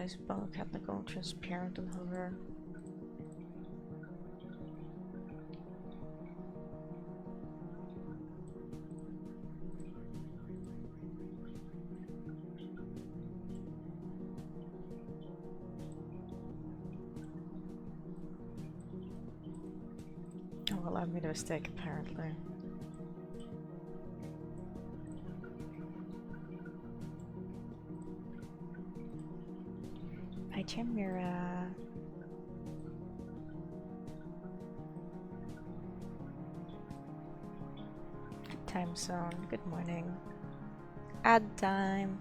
nice bulk had like all transparent and hover. Oh well, I made a mistake apparently. Hi, Chimera. Good time zone. Good morning. Ad time.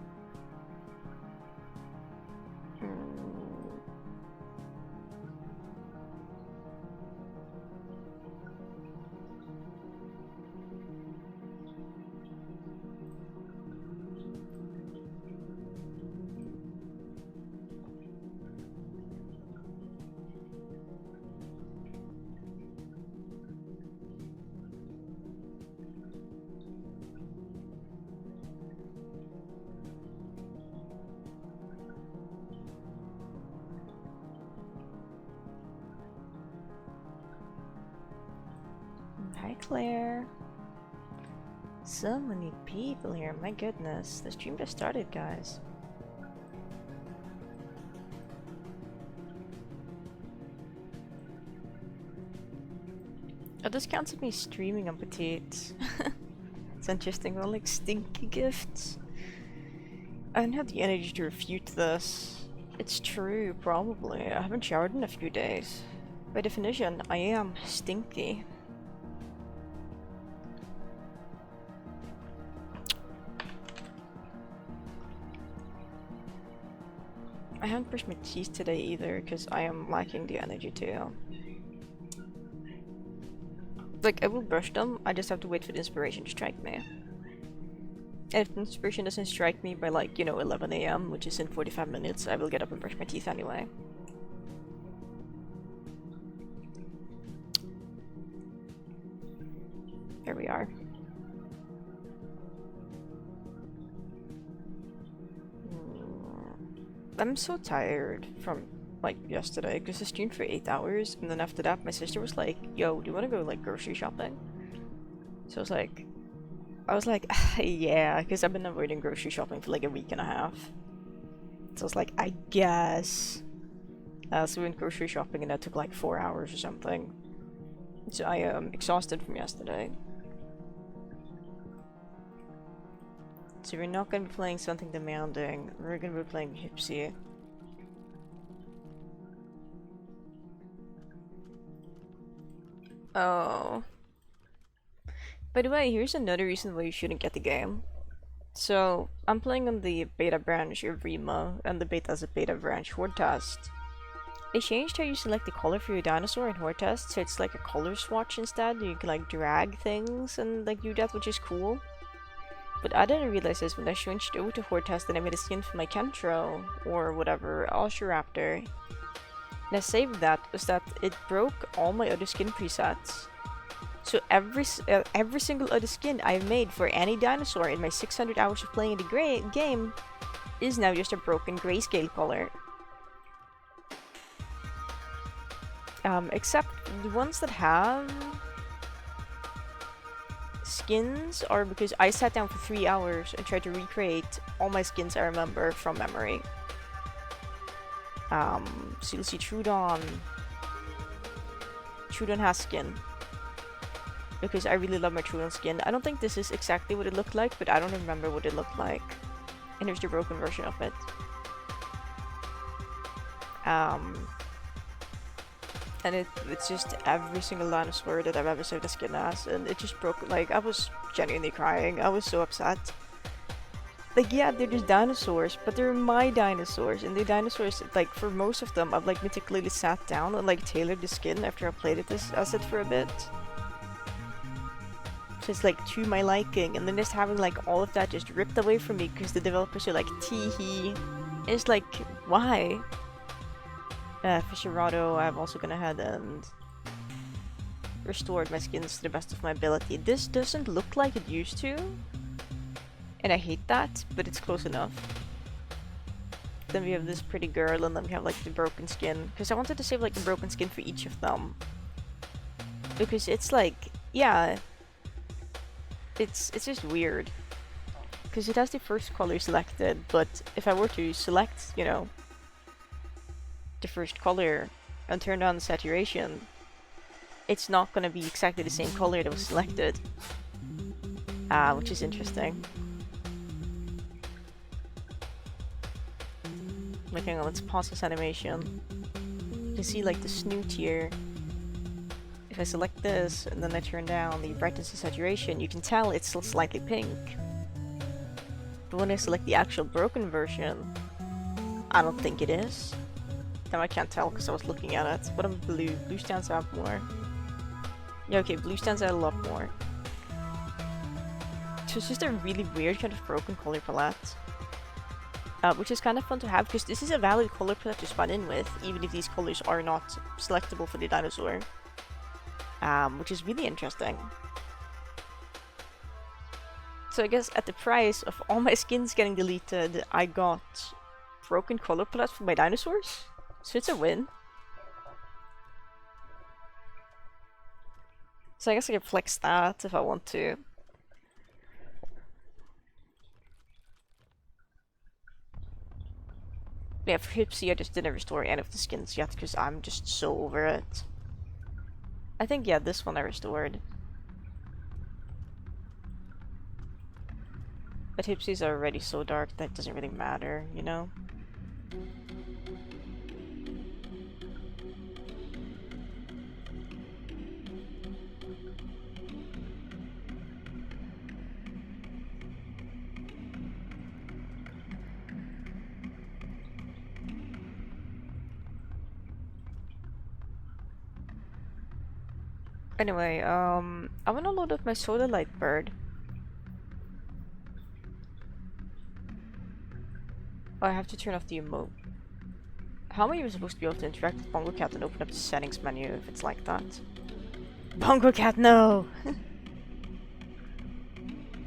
Hi, Claire. So many people here, my goodness. The stream just started, guys. Oh, this counts as me streaming on Petits. It's interesting, well, like stinky gifts. I don't have the energy to refute this. It's true, probably. I haven't showered in a few days. By definition, I am stinky. I haven't brushed my teeth today either, because I am lacking the energy to. Like, I will brush them, I just have to wait for the inspiration to strike me. And if the inspiration doesn't strike me by like, you know, 11 AM, which is in 45 minutes, I will get up and brush my teeth anyway. Here we are. I'm so tired from like yesterday because I streamed for 8 hours, and then after that my sister was like, yo, do you want to go like grocery shopping? So I was like yeah, because I've been avoiding grocery shopping for like a week and a half. So I was like, I guess. So we went grocery shopping and that took like 4 hours or something. So I am exhausted from yesterday. So we're not going to be playing something demanding, we're going to be playing Hypsi. Oh. By the way, here's another reason why you shouldn't get the game. So, I'm playing on the beta branch of Rima, and the beta is a beta branch horde test. They changed how you select the color for your dinosaur in horde test, so it's like a color swatch instead. You can like drag things and like do that, which is cool. But I didn't realize this when I switched over to horde test and I made a skin for my Kentro, or whatever, Velociraptor. And I saved that was that it broke all my other skin presets. So every single other skin I've made for any dinosaur in my 600 hours of playing the game is now just a broken grayscale color. Except the ones that have skins are because I sat down for 3 hours and tried to recreate all my skins I remember from memory. So you'll see Trudon. Trudon has skin. Because I really love my Trudon skin. I don't think this is exactly what it looked like, but I don't remember what it looked like. And here's the broken version of it. And it's just every single dinosaur that I've ever saved a skin as, and it just broke. Like, I was genuinely crying. I was so upset. Like, yeah, they're just dinosaurs, but they're my dinosaurs, and the dinosaurs, like, for most of them, I've like meticulously sat down and like tailored the skin after I played this asset for a bit. So it's like to my liking, and then just having like all of that just ripped away from me because the developers are like, tee-hee. It's like, why? Fisherado, I've also gone ahead and restored my skins to the best of my ability. This doesn't look like it used to, and I hate that, but it's close enough. Then we have this pretty girl, and then we have like the broken skin. Because I wanted to save like the broken skin for each of them. Because it's like, yeah, it's just weird. Because it has the first color selected, but if I were to select, you know, the first color and turn on the saturation, it's not gonna be exactly the same color that was selected. Which is interesting. Like, hang on, let's pause this animation. You can see like the snoot here. If I select this and then I turn down the brightness and saturation, you can tell it's still slightly pink. But when I select the actual broken version, I don't think it is. Now I can't tell because I was looking at it. What about blue? Blue stands out more. Yeah, okay, blue stands out a lot more. So it's just a really weird kind of broken color palette. Which is kind of fun to have, because this is a valid color palette to spawn in with, even if these colors are not selectable for the dinosaur. Which is really interesting. So I guess at the price of all my skins getting deleted, I got broken color palette for my dinosaurs. So it's a win. So I guess I can flex that if I want to. Yeah, for Hypsi I just didn't restore any of the skins yet because I'm just so over it. I think, yeah, this one I restored. But Hypsi's are already so dark that it doesn't really matter, you know? Anyway, I wanna load up my solar light bird. Oh, I have to turn off the emote. How am I even supposed to be able to interact with Bongo Cat and open up the settings menu if it's like that? Bongo Cat, no!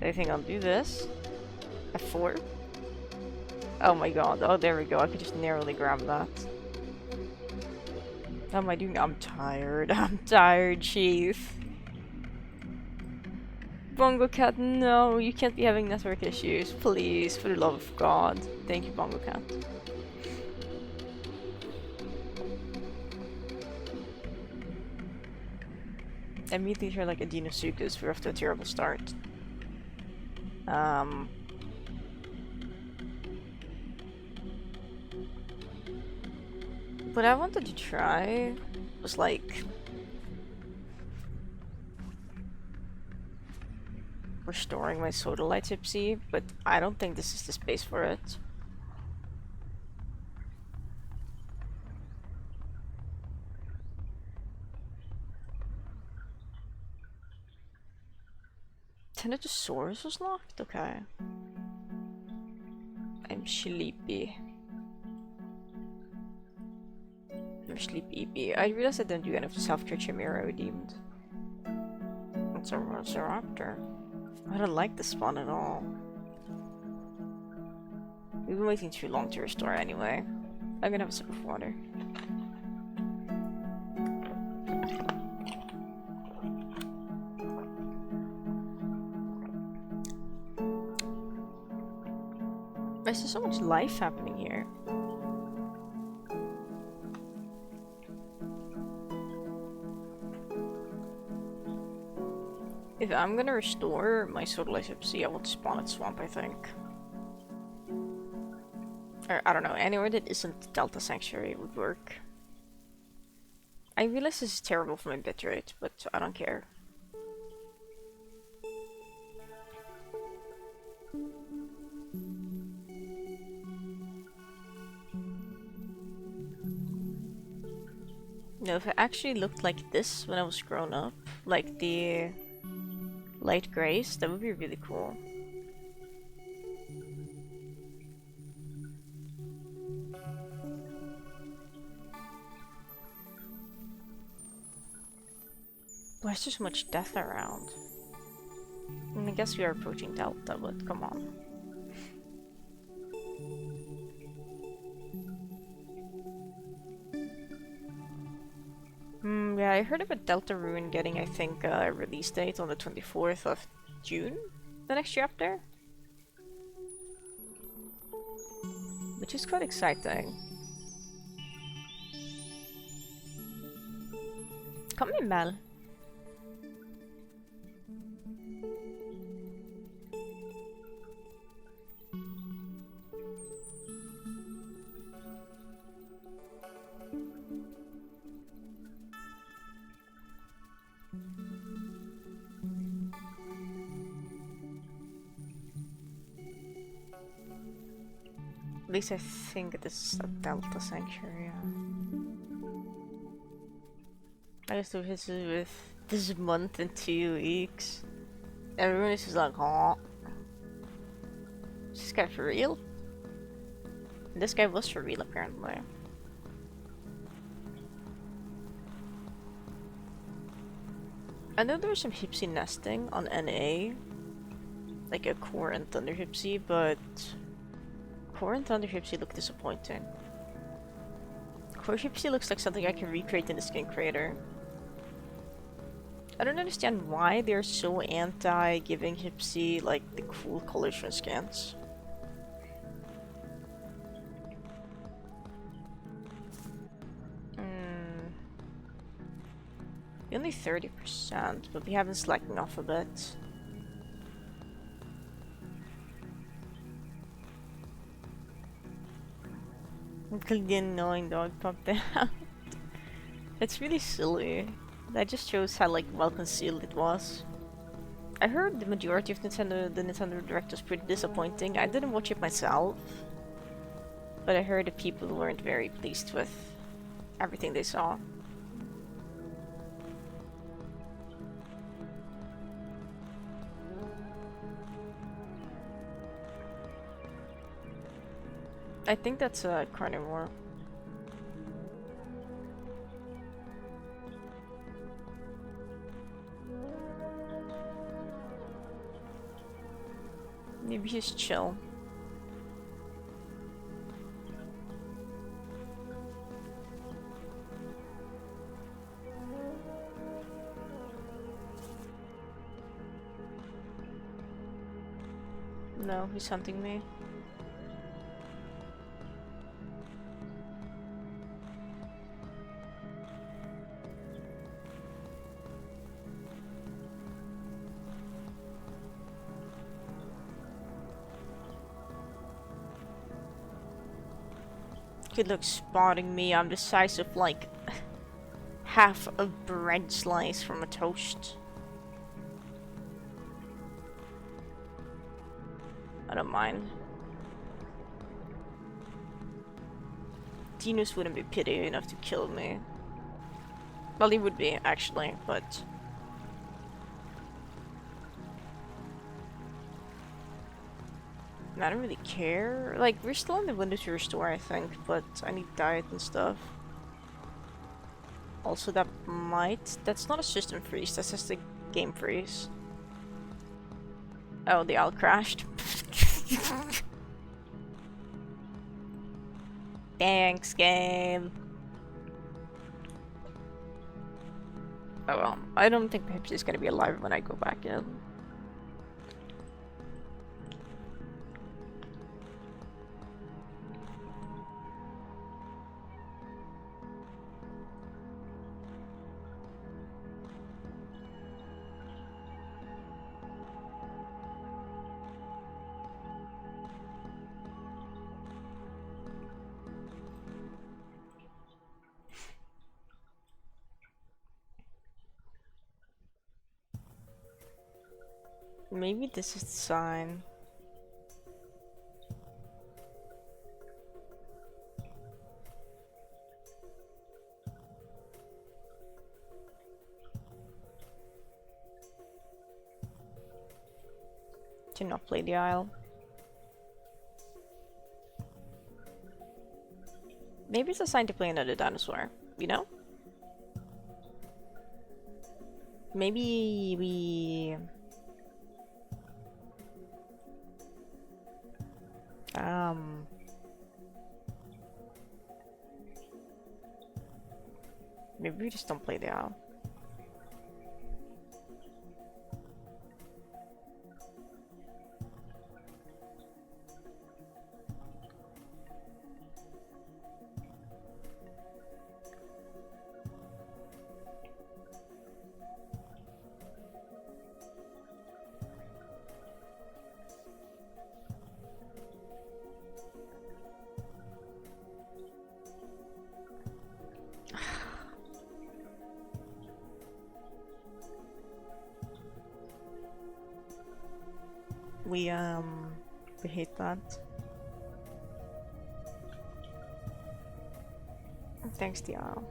I think I'll do this. F4. Oh my god, oh there we go, I could just narrowly grab that. How am I doing? I'm tired. I'm tired, Chief. Bongo Cat, no, you can't be having network issues. Please, for the love of God. Thank you, Bongo Cat. I immediately hear like a Deinosuchus. We're off to a terrible start. What I wanted to try was like restoring my soda light Hypsi, but I don't think this is the space for it. Tenotosaurus was locked? Okay. I'm sleepy. I'm sleepy. I realized I didn't do any of the self-care Chimera I redeemed. It's a Velociraptor. I don't like this spawn at all. We've been waiting too long to restore anyway. I'm gonna have a sip of water. There's just so much life happening here. If I'm gonna restore my Sodalite Hypsi, I will spawn at Swamp, I think. Or, I don't know, anywhere that isn't Delta Sanctuary would work. I realize this is terrible for my bitrate, but I don't care. No, if it actually looked like this when I was grown up, like the light grays, that would be really cool. Why is there so much death around? I mean, I guess we are approaching Delta, but come on. I heard about Deltarune getting, I think, a release date on the 24th of June, the next chapter. Which is quite exciting. Come in, Mel. At least I think this is a Delta Sanctuary. I guess this is with this month and 2 weeks. Everyone is just like, oh. Is this guy for real? And this guy was for real, apparently. I know there's some Hypsi nesting on NA. Like a core and Thunder Hypsi, but Core and Thunder Hypsi look disappointing. Core Hypsi looks like something I can recreate in the skin creator. I don't understand why they're so anti giving Hypsi like the cool colors from skins. Only 30%, but we have been slacking off a bit. Until the annoying dog popped out. It's really silly. That just shows how like well concealed it was. I heard the majority of the Nintendo Direct was pretty disappointing. I didn't watch it myself, but I heard that people weren't very pleased with everything they saw. I think that's a carnivore. Maybe he's chill. No, he's hunting me. Good luck spotting me. I'm the size of like half a bread slice from a toast. I don't mind. Dinos wouldn't be pity enough to kill me. Well, he would be actually, but I don't really care. Like, we're still in the window to restore, I think, but I need diet and stuff. Also, that's not a system freeze, that's just a game freeze. Oh, the owl crashed. Thanks, game. Oh well, I don't think Hypsi is gonna be alive when I go back in. Maybe this is the sign. To not play the Isle. Maybe it's a sign to play another dinosaur, you know? Maybe we... Maybe we just don't play the Isle. We hate that. Thanks, the Isle.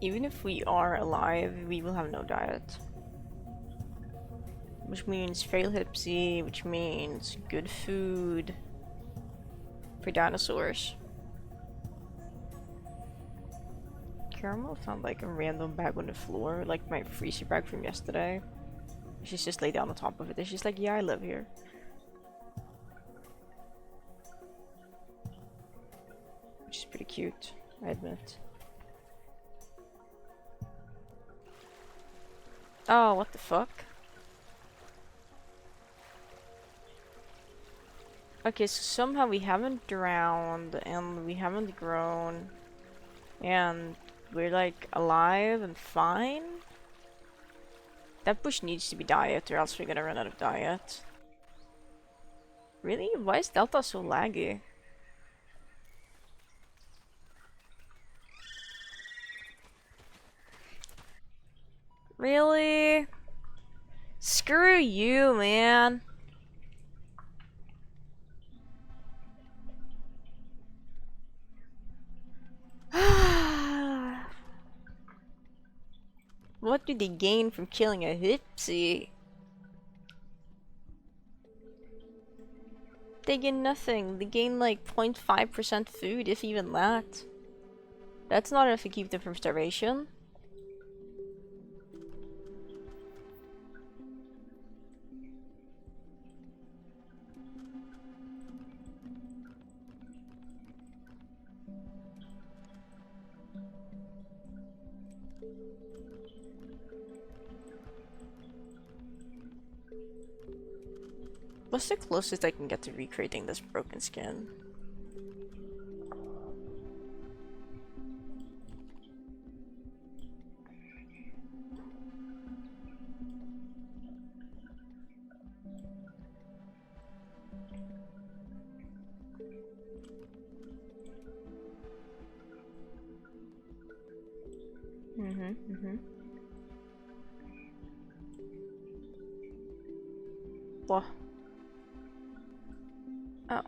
Even if we are alive, we will have no diet. Which means fail Hypsi, which means good food for dinosaurs. Caramel found like a random bag on the floor, like my freezer bag from yesterday. She's just laid down on top of it and she's like, yeah, I live here. Which is pretty cute, I admit. Oh, what the fuck? Okay, so somehow we haven't drowned and we haven't grown and we're like alive and fine. That bush needs to be diet or else we're gonna run out of diet. Really? Why is Delta so laggy? Really? Screw you, man. What do they gain from killing a Hypsi? They gain nothing. They gain like 0.5% food, if even that. That's not enough to keep them from starvation. What's the closest I can get to recreating this broken skin? What? Oh.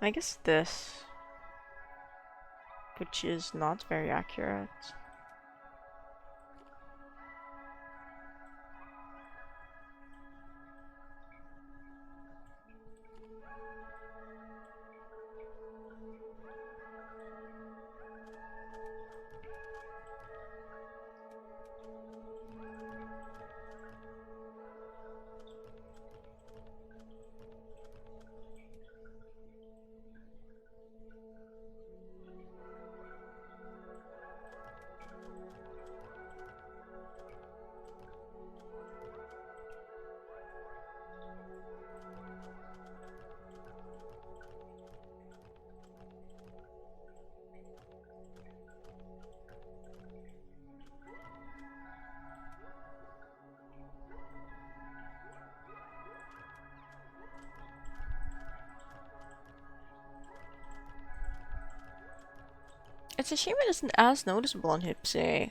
I guess this, which is not very accurate. It's a shame it isn't as noticeable on Hypsi.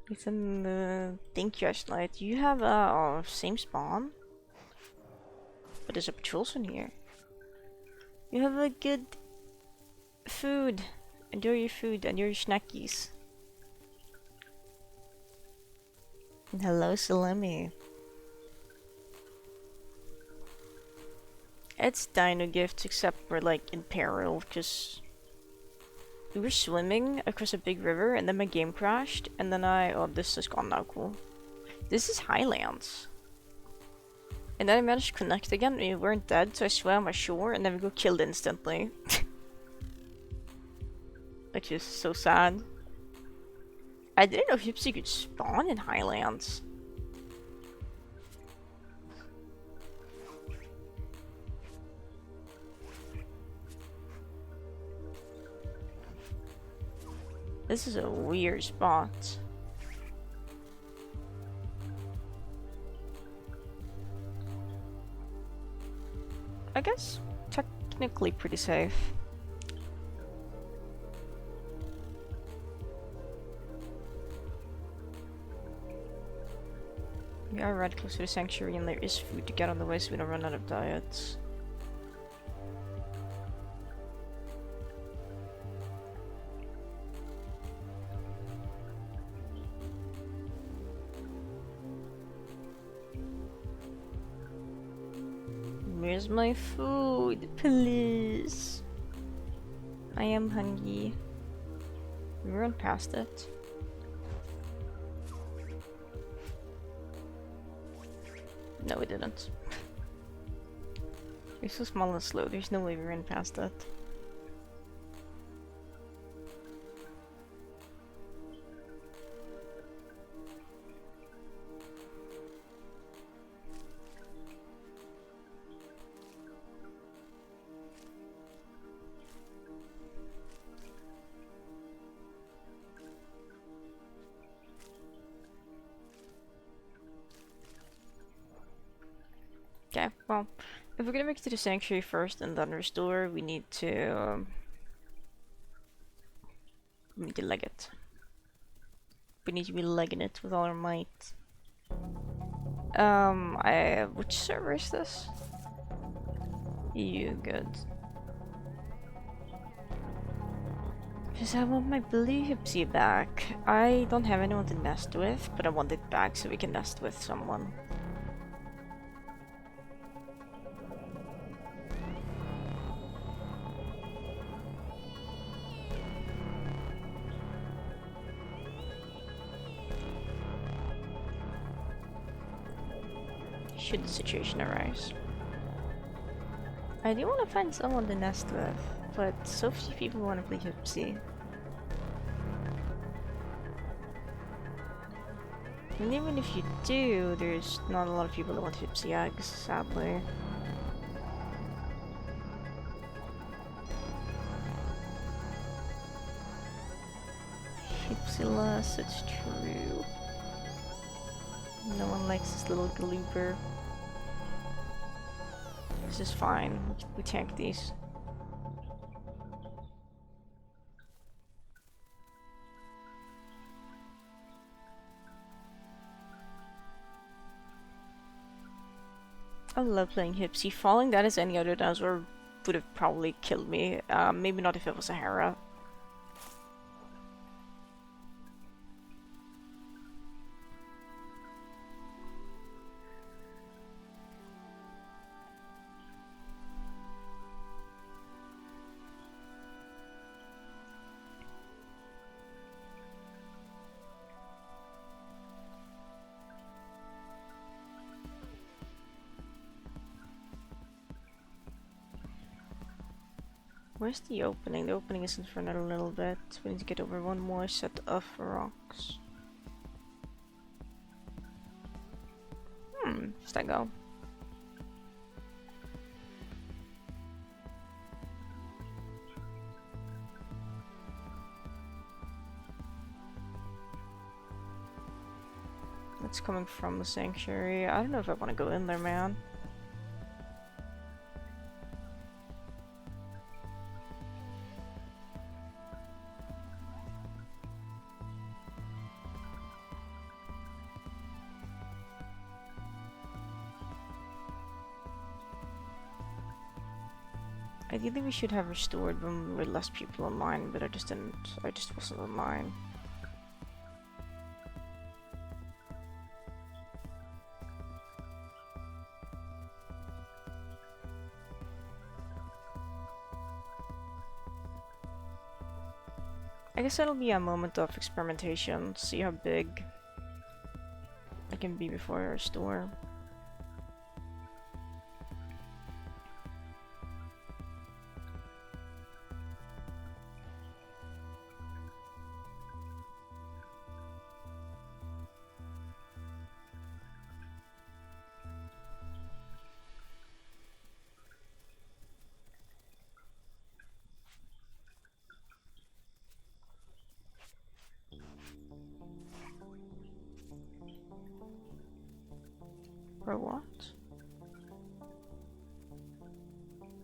It's in the Thank you, Ashlight. You have same spawn? But there's a patrols in here. You have a good food Enjoy your food and your snackies. And hello, Salami. It's dino gifts, except we're like in peril, because we were swimming across a big river and then my game crashed, and then oh, this is gone now, cool. This is Highlands. And then I managed to connect again, and we weren't dead, so I swam ashore and then we got killed instantly. Which is so sad. I didn't know Hypsi could spawn in Highlands. This is a weird spot. I guess technically pretty safe. We are right close to the sanctuary and there is food to get on the way so we don't run out of diets. Where's my food? Please. I am hungry. We run past it. No, we didn't. We're so small and slow, there's no way we ran past it. Okay, well, if we're gonna make it to the sanctuary first and then restore, we need to leg it. We need to be legging it with all our might. Which server is this? You good. Because I want my blue Hypsi back. I don't have anyone to nest with, but I want it back so we can nest with someone. Should the situation arise. I do want to find someone to nest with, but so few people want to play Hypsi. And even if you do, there's not a lot of people that want Hypsi eggs, sadly. Hypsilus, it's true. No one likes this little galooper. This is fine. We tank these. I love playing Hypsi. Falling that as any other dinosaur would have probably killed me. Maybe not if it was a Hera. Where's the opening? The opening is in for another little bit. We need to get over one more set of rocks. Does that go? That's coming from the sanctuary. I don't know if I want to go in there, man. I Ideally we should have restored when we were less people online, but I just didn't. I just wasn't online. I guess that'll be a moment of experimentation, see how big I can be before I restore. For what?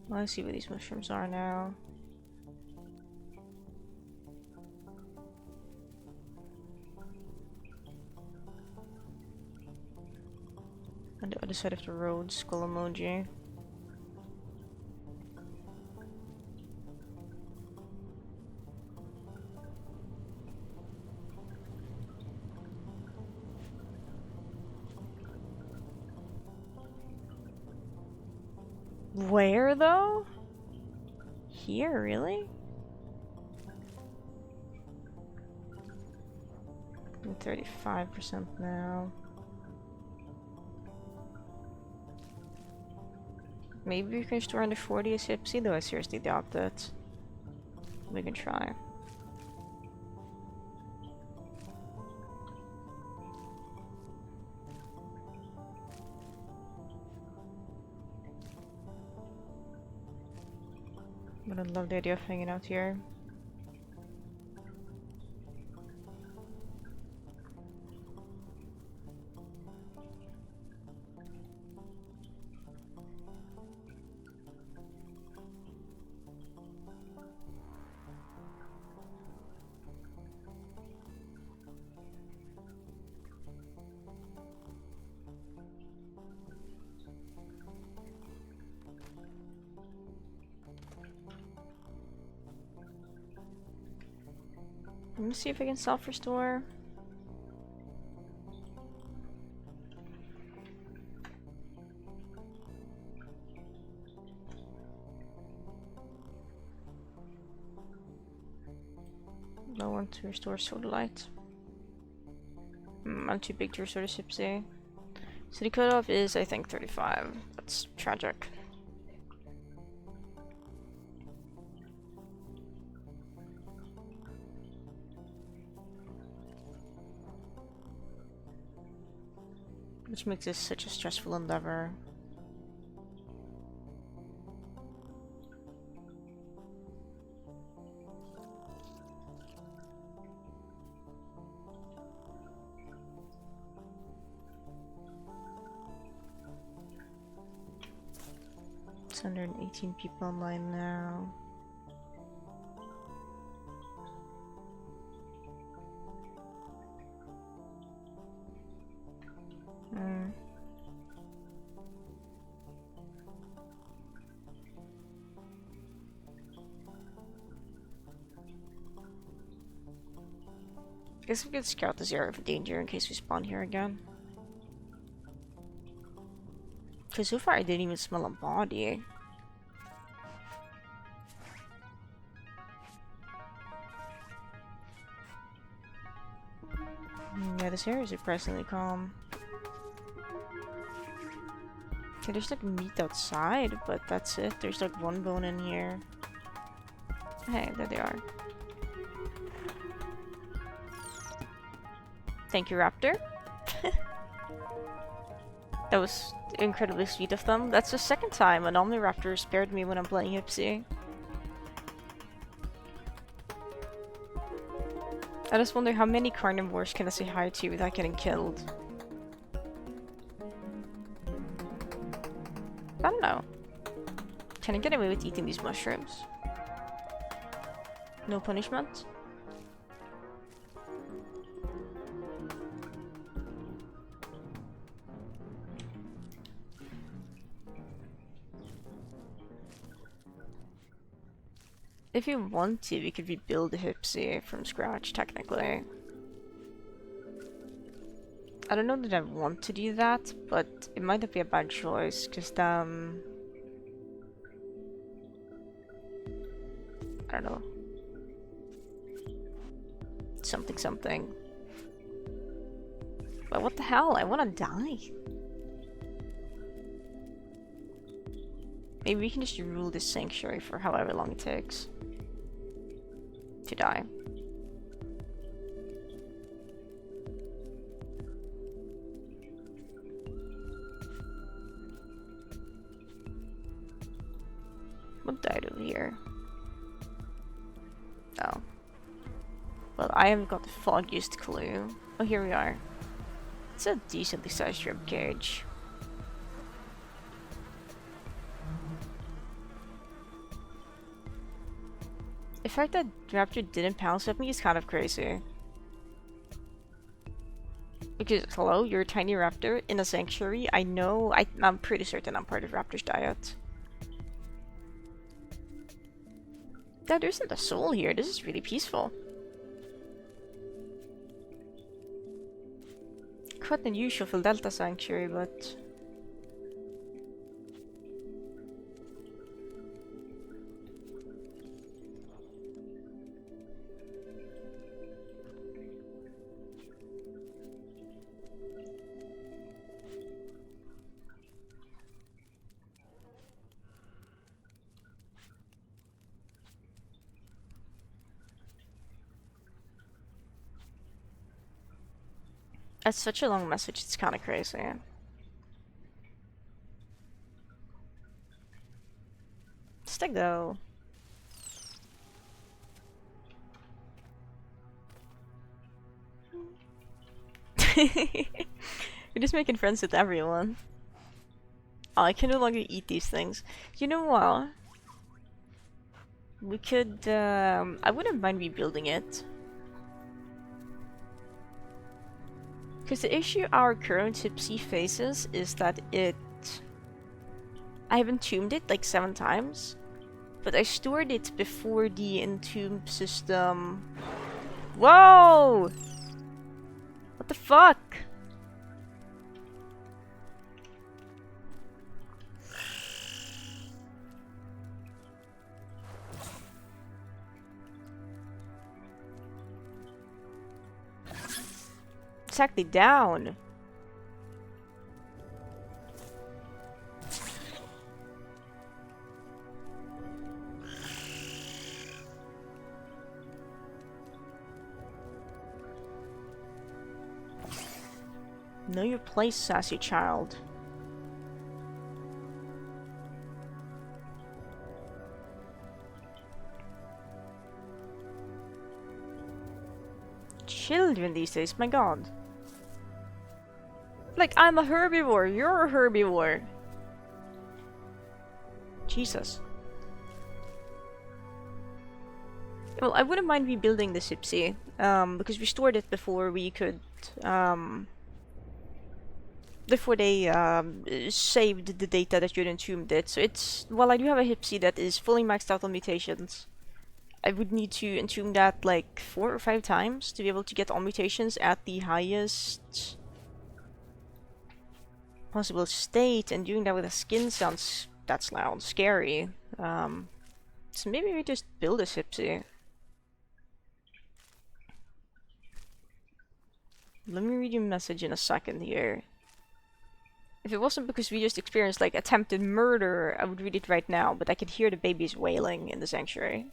Well, I see what these mushrooms are now. On the other side of the road, skull emoji. Where though? Here, really? I'm 35% now. Maybe we can store under 40 as Hypsi, though I seriously doubt that. We can try. But I love the idea of hanging out here. Let me see if I can self-restore. I want to restore soda light. I'm too big to restore the Hypsi. So the cutoff is, I think, 35. That's tragic. Which makes this such a stressful endeavor. It's 118 people online now. I guess we could scout this area for danger in case we spawn here again. Because so far I didn't even smell a body. Yeah, this area is surprisingly calm. Okay, there's like meat outside, but that's it. There's like one bone in here. Hey, there they are. Thank you, Raptor. That was incredibly sweet of them. That's the second time an Omniraptor spared me when I'm playing Hypsi. I just wonder how many carnivores can I say hi to without getting killed. I don't know. Can I get away with eating these mushrooms? No punishment? If you want to, we could rebuild the Hypsi from scratch, technically. I don't know that I want to do that, but it might not be a bad choice, because I don't know. Something something. But what the hell? I wanna die. Maybe we can just rule this sanctuary for however long it takes to die. What died over here? Oh. Well, I haven't got the foggiest clue. Oh, here we are. It's a decently sized rib cage. The fact that Raptor didn't pounce at me is kind of crazy. Because, hello, you're a tiny raptor in a sanctuary. I know, I'm pretty certain I'm part of Raptor's diet. Yeah, there isn't a soul here. This is really peaceful. Quite unusual for Delta Sanctuary, but... That's such a long message, it's kind of crazy. Just a go. You're just making friends with everyone. Oh, I can no longer eat these things. You know what? We could, I wouldn't mind rebuilding it. Because the issue our current Hypsi faces is that I have entombed it like 7 times, but I stored it before the entomb system. Whoa! What the fuck? Exactly down. Know your place, sassy child. Children these days, my god. Like, I'm a herbivore, you're a herbivore. Jesus. Well, I wouldn't mind rebuilding this Hypsi, because we stored it before we could, before they, saved the data that you'd entombed it. So it's, while I do have a Hypsi that is fully maxed out on mutations, I would need to entomb that like 4 or 5 times to be able to get all mutations at the highest possible state, and doing that with a skin sounds, that's loud, scary. So maybe we just build a Hypsi. Let me read your message in a second here. If it wasn't because we just experienced like attempted murder, I would read it right now, but I could hear the babies wailing in the sanctuary.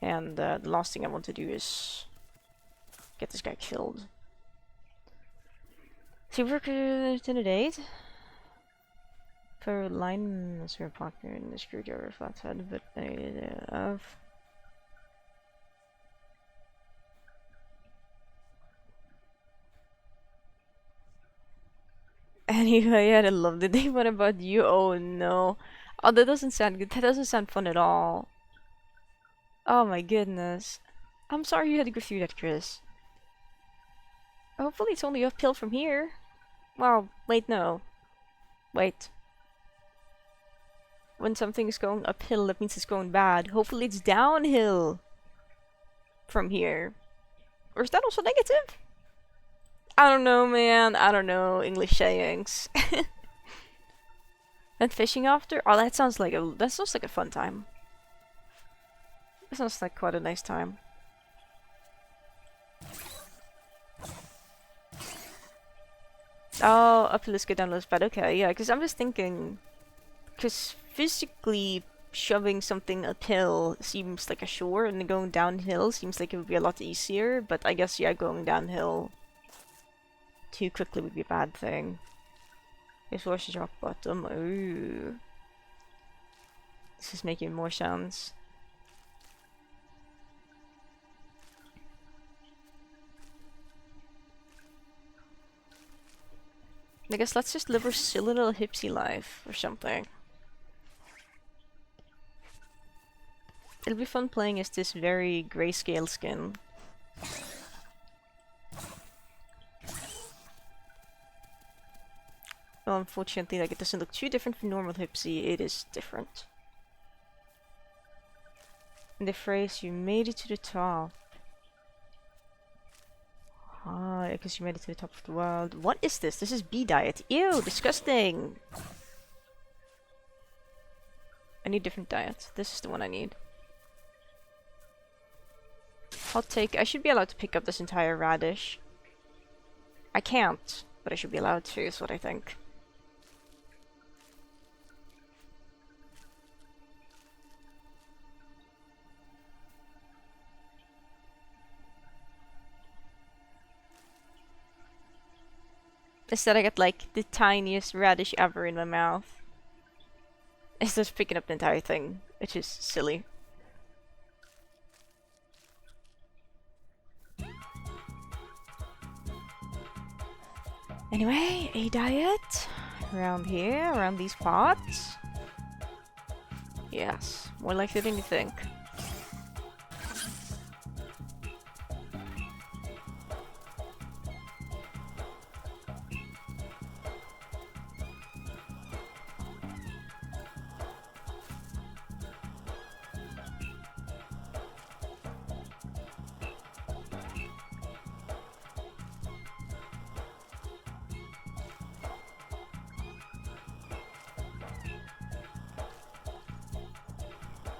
And the last thing I want to do is get this guy killed. So you work in a date? For line master partner in the screwdriver flathead, but of. Anyway, I love the day. What about you? Oh no. Oh, that doesn't sound good. That doesn't sound fun at all. Oh my goodness. I'm sorry you had to go through that, Chris. Hopefully it's only uphill from here. Well, wait, no. Wait. when something's going uphill, that means it's going bad. Hopefully it's downhill from here. Or is that also negative? I don't know, man. I don't know English sayings. And fishing after? Oh, that sounds like a fun time. That sounds like quite a nice time. Oh, uphill is good, downhill is bad. Okay, yeah, because I'm just thinking, because physically shoving something uphill seems like a chore, and then going downhill seems like it would be a lot easier, but I guess, yeah, going downhill too quickly would be a bad thing. This was rock bottom. Ooh. This is making more sense. I guess let's just live our silly little Hypsi life or something. It'll be fun playing as this very grayscale skin. Well, unfortunately, like, it doesn't look too different from normal Hypsi. It is different. And the phrase, you made it to the top. Ah, because you made it to the top of the world. What is this? This is bee diet. Ew, disgusting! I need different diet. This is the one I need. Hot take, I should be allowed to pick up this entire radish. I can't, but I should be allowed to, is what I think. Instead I get like the tiniest radish ever in my mouth. It's just picking up the entire thing, which is silly. Anyway, a diet around here, around these parts. Yes, more likely than you think.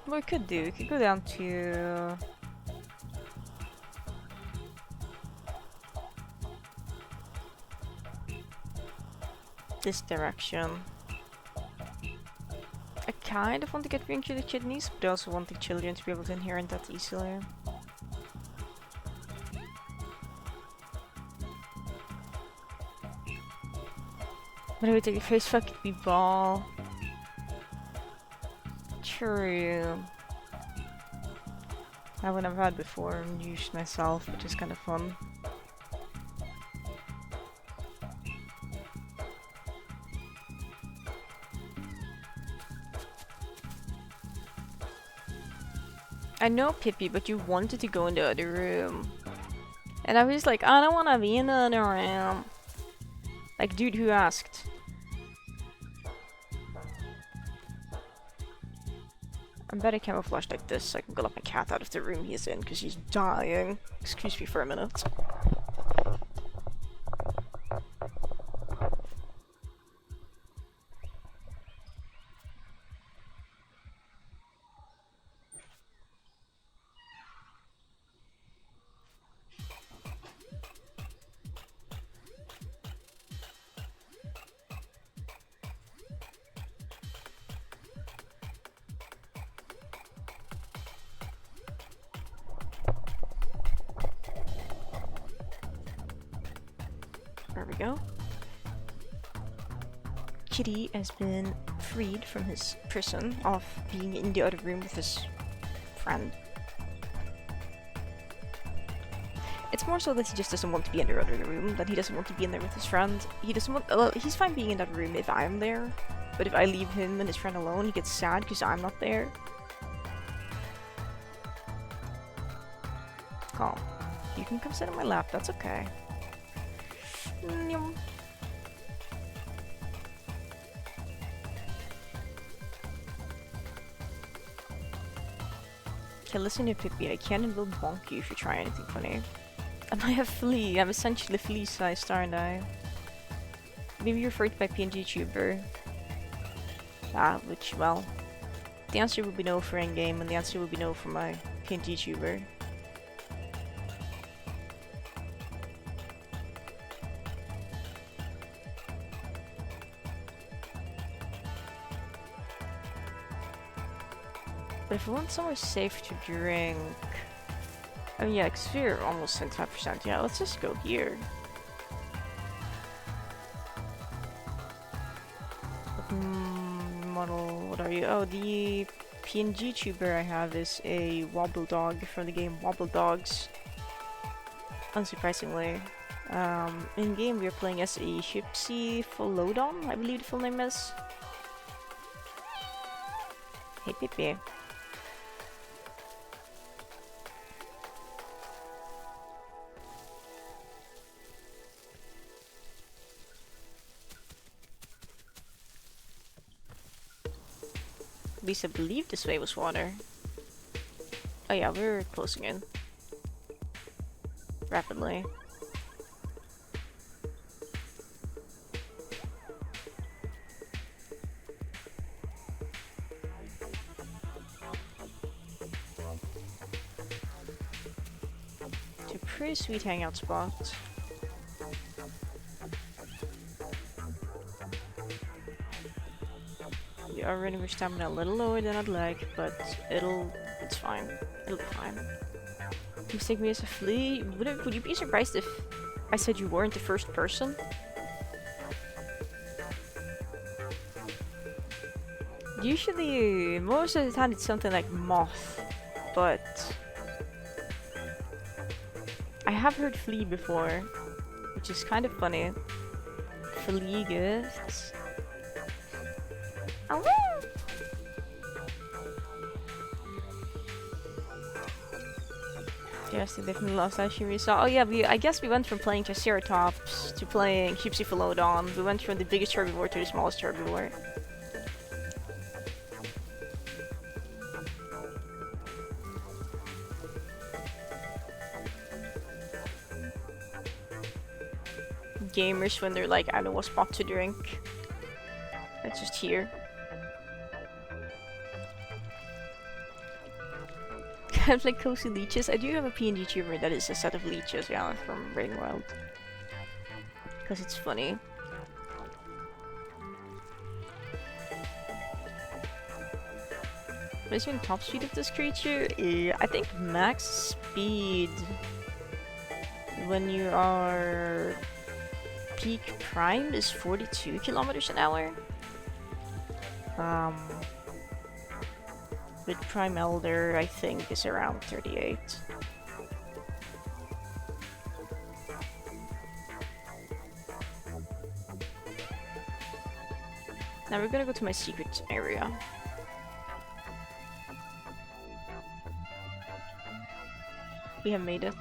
What we could do, we could go down to... this direction. I kind of want to get ring to the kidneys, but I also want the children to be able to inherit that easily. But I would take a face fuck be ball. True. That one I've had before and used myself, which is kind of fun. I know, Pippi, but you wanted to go in the other room. And I was like, I don't want to be in the other room. Like, dude, who asked? I'm better camouflaged like this so I can go let my cat out of the room he's in because he's dying. Excuse me for a minute. There we go. Kitty has been freed from his prison of being in the other room with his friend. It's more so that he just doesn't want to be in the other room, that he doesn't want to be in there with his friend. He doesn't want- well, he's fine being in that room if I'm there, but if I leave him and his friend alone, he gets sad because I'm not there. Calm. You can come sit on my lap, that's okay. Nyum. Okay, listen to Pippi. I can and will bonk you if you try anything funny. And I have Flea. I'm essentially Flea-sized star and I. Maybe you're referred by PNG tuber. Which, well, the answer would be no for in-game, and the answer would be no for my PNG tuber. But if we want somewhere safe to drink... I mean, yeah, because we're almost 75%. Yeah, let's just go here. Model, what are you? Oh, the PNG tuber I have is a Wobble Dog from the game Wobble Dogs. Unsurprisingly. In game we are playing as a Hypsi I believe the full name is. Hey Pippi. At least I believe this way was water. Oh yeah, we're closing in. Rapidly. It's a pretty sweet hangout spot. We are running with stamina a little lower than I'd like, but it's fine. It'll be fine. Mistake me as a flea? Would you be surprised if I said you weren't the first person? Usually, most of the time it's something like moth, but I have heard flea before, which is kind of funny. Flea gifts. Oh, yes, they definitely lost that we saw. Oh yeah, I guess we went from playing Triceratops to playing Hypsi. We went from the biggest herbivore to the smallest herbivore. Gamers when they're like, I know what spot to drink. That's just here. Kind of like cozy leeches. I do have a PNG tuber that is a set of leeches, yeah, from Rain World. Because it's funny. What is the top speed of this creature? I think max speed when you are peak prime is 42 kilometers an hour. With Prime Elder, I think, is around 38. Now we're gonna go to my secret area. We have made it.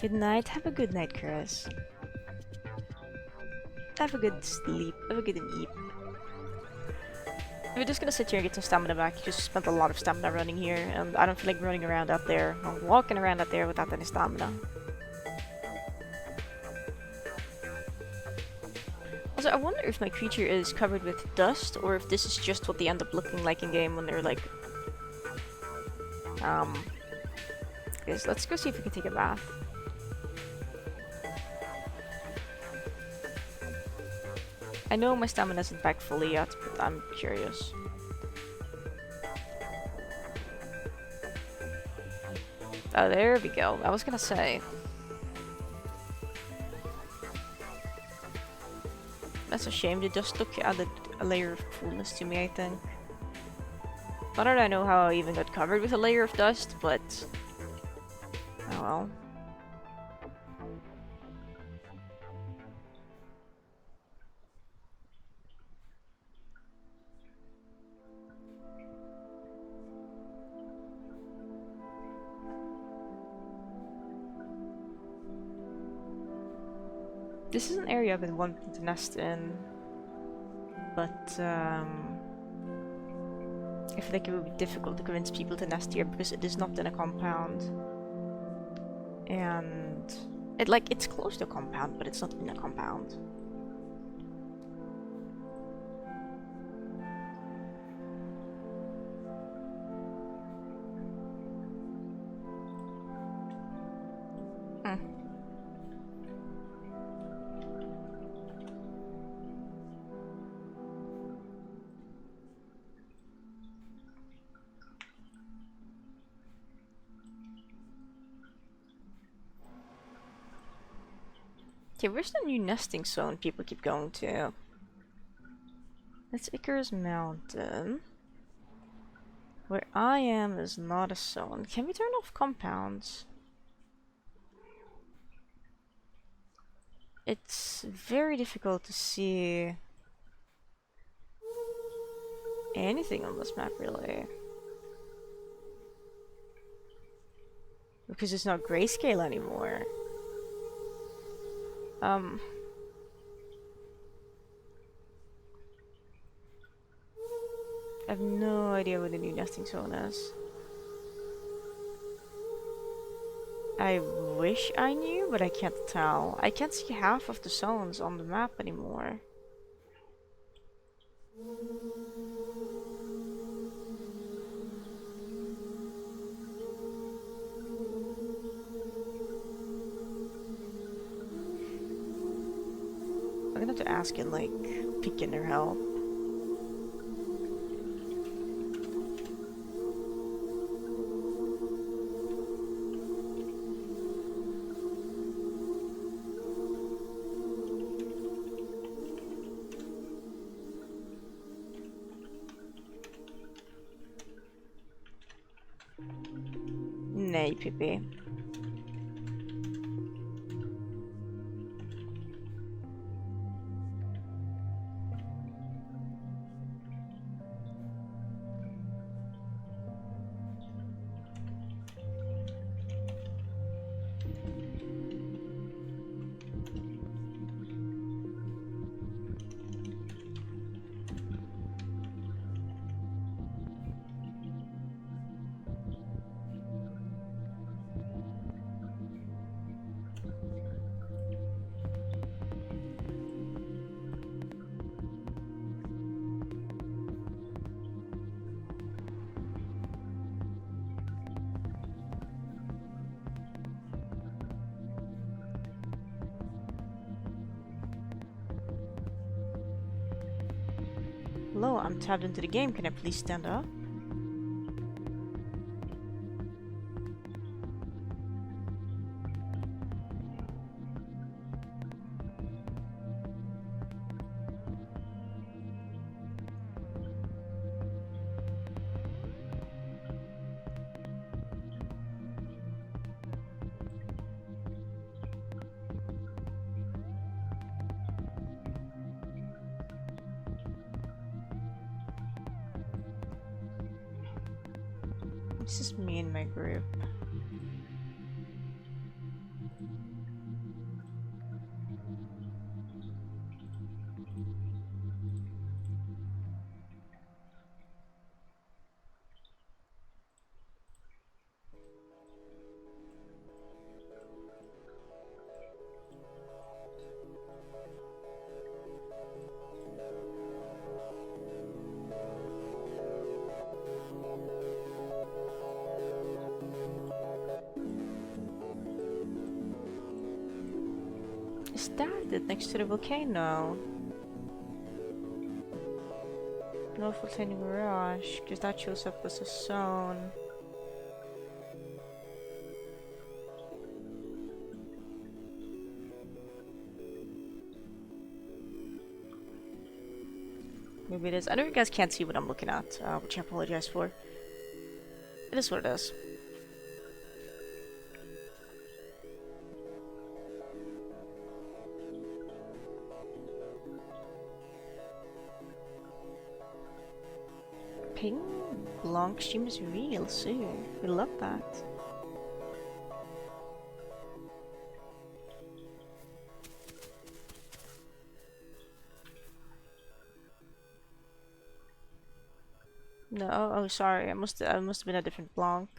Good night. Have a good night, Chris. Have a good sleep. Have a good eat. We're just gonna sit here and get some stamina back. Just spent a lot of stamina running here, and I don't feel like running around out there. I'm walking around out there without any stamina. Also, I wonder if my creature is covered with dust, or if this is just what they end up looking like in game when they're like... Guys, let's go see if we can take a bath. I know my stamina isn't back fully yet, but I'm curious. Oh, there we go. I was gonna say. That's a shame. The dust look added a layer of coolness to me, I think. Not that I know how I even got covered with a layer of dust, but... oh well. This is an area I've been wanting to nest in, but I feel like it would be difficult to convince people to nest here because it is not in a compound. And it's close to a compound, but it's not in a compound. Okay, where's the new nesting zone people keep going to? That's Icarus Mountain. Where I am is not a zone. Can we turn off compounds? It's very difficult to see anything on this map, really. Because it's not grayscale anymore. I have no idea what the new nesting zone is. I wish I knew, but I can't tell. I can't see half of the zones on the map anymore. I'm gonna have to ask and like pick in their help. Nej, Pippi. Hello, I'm tabbed into the game. Can I please stand up? This is me and my group. Is that it next to the volcano? No volcanic rush, because that shows up as a zone. Maybe it is. I know you guys can't see what I'm looking at, which I apologize for. It is what it is. Ping Blanc stream is real soon. We love that. No, oh sorry, I must have been a different block.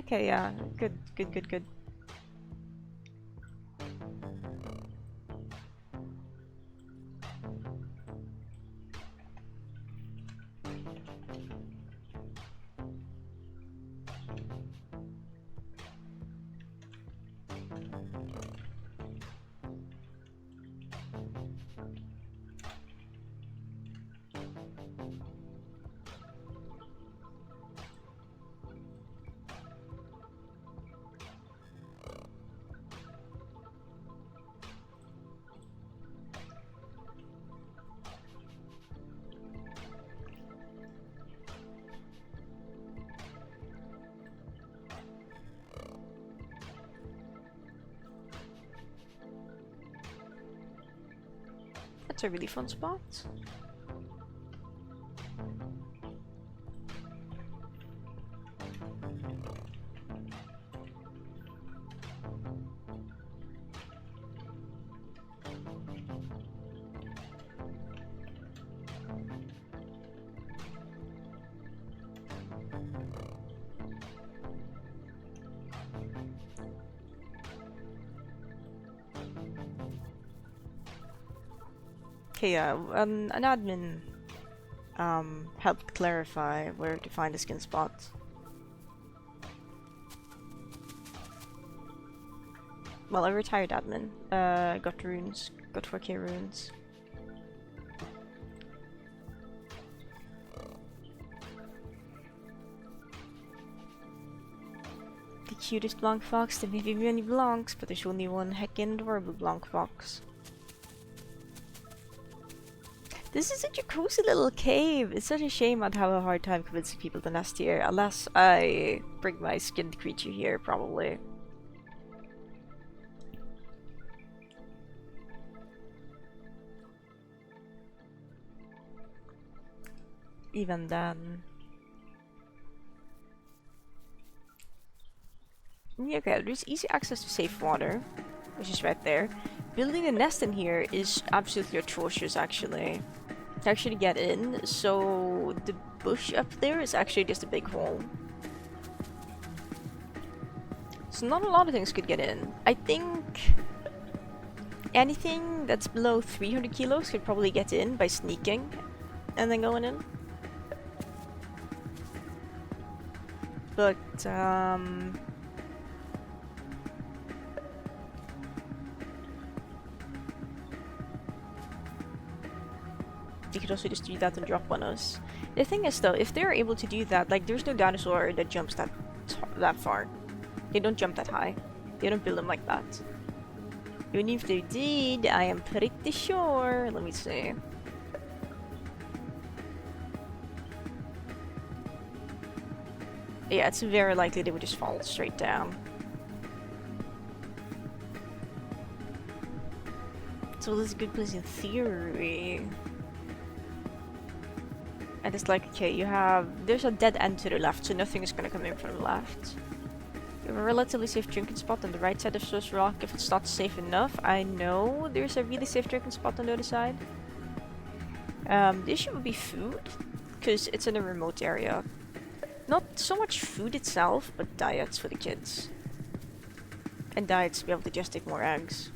Okay, yeah. Good, good, good, good. That's a really fun spot. Okay, yeah, an admin helped clarify where to find the skin spot. Well, a retired admin. Got runes. Got 4k runes. The cutest blanc fox. There may be many blancs, but there's only one heckin' adorable blanc fox. This is such a cozy little cave. It's such a shame I'd have a hard time convincing people to nest here, unless I bring my skinned creature here, probably. Even then. Yeah, okay, there's easy access to safe water, which is right there. Building a nest in here is absolutely atrocious, actually. To actually get in, so the bush up there is actually just a big hole. So not a lot of things could get in. I think anything that's below 300 kilos could probably get in by sneaking and then going in. But, they could also just do that and drop on us. The thing is though, if they're able to do that, like there's no dinosaur that jumps that far. They don't jump that high. They don't build them like that. Even if they did, I am pretty sure. Let me see. Yeah, it's very likely they would just fall straight down. So this is a good place in theory. And it's like, okay, there's a dead end to the left, so nothing is gonna come in from the left. You have a relatively safe drinking spot on the right side of Source Rock if it's not safe enough. I know there's a really safe drinking spot on the other side. The issue would be food, because it's in a remote area. Not so much food itself, but diets for the kids. And diets to be able to just take more eggs.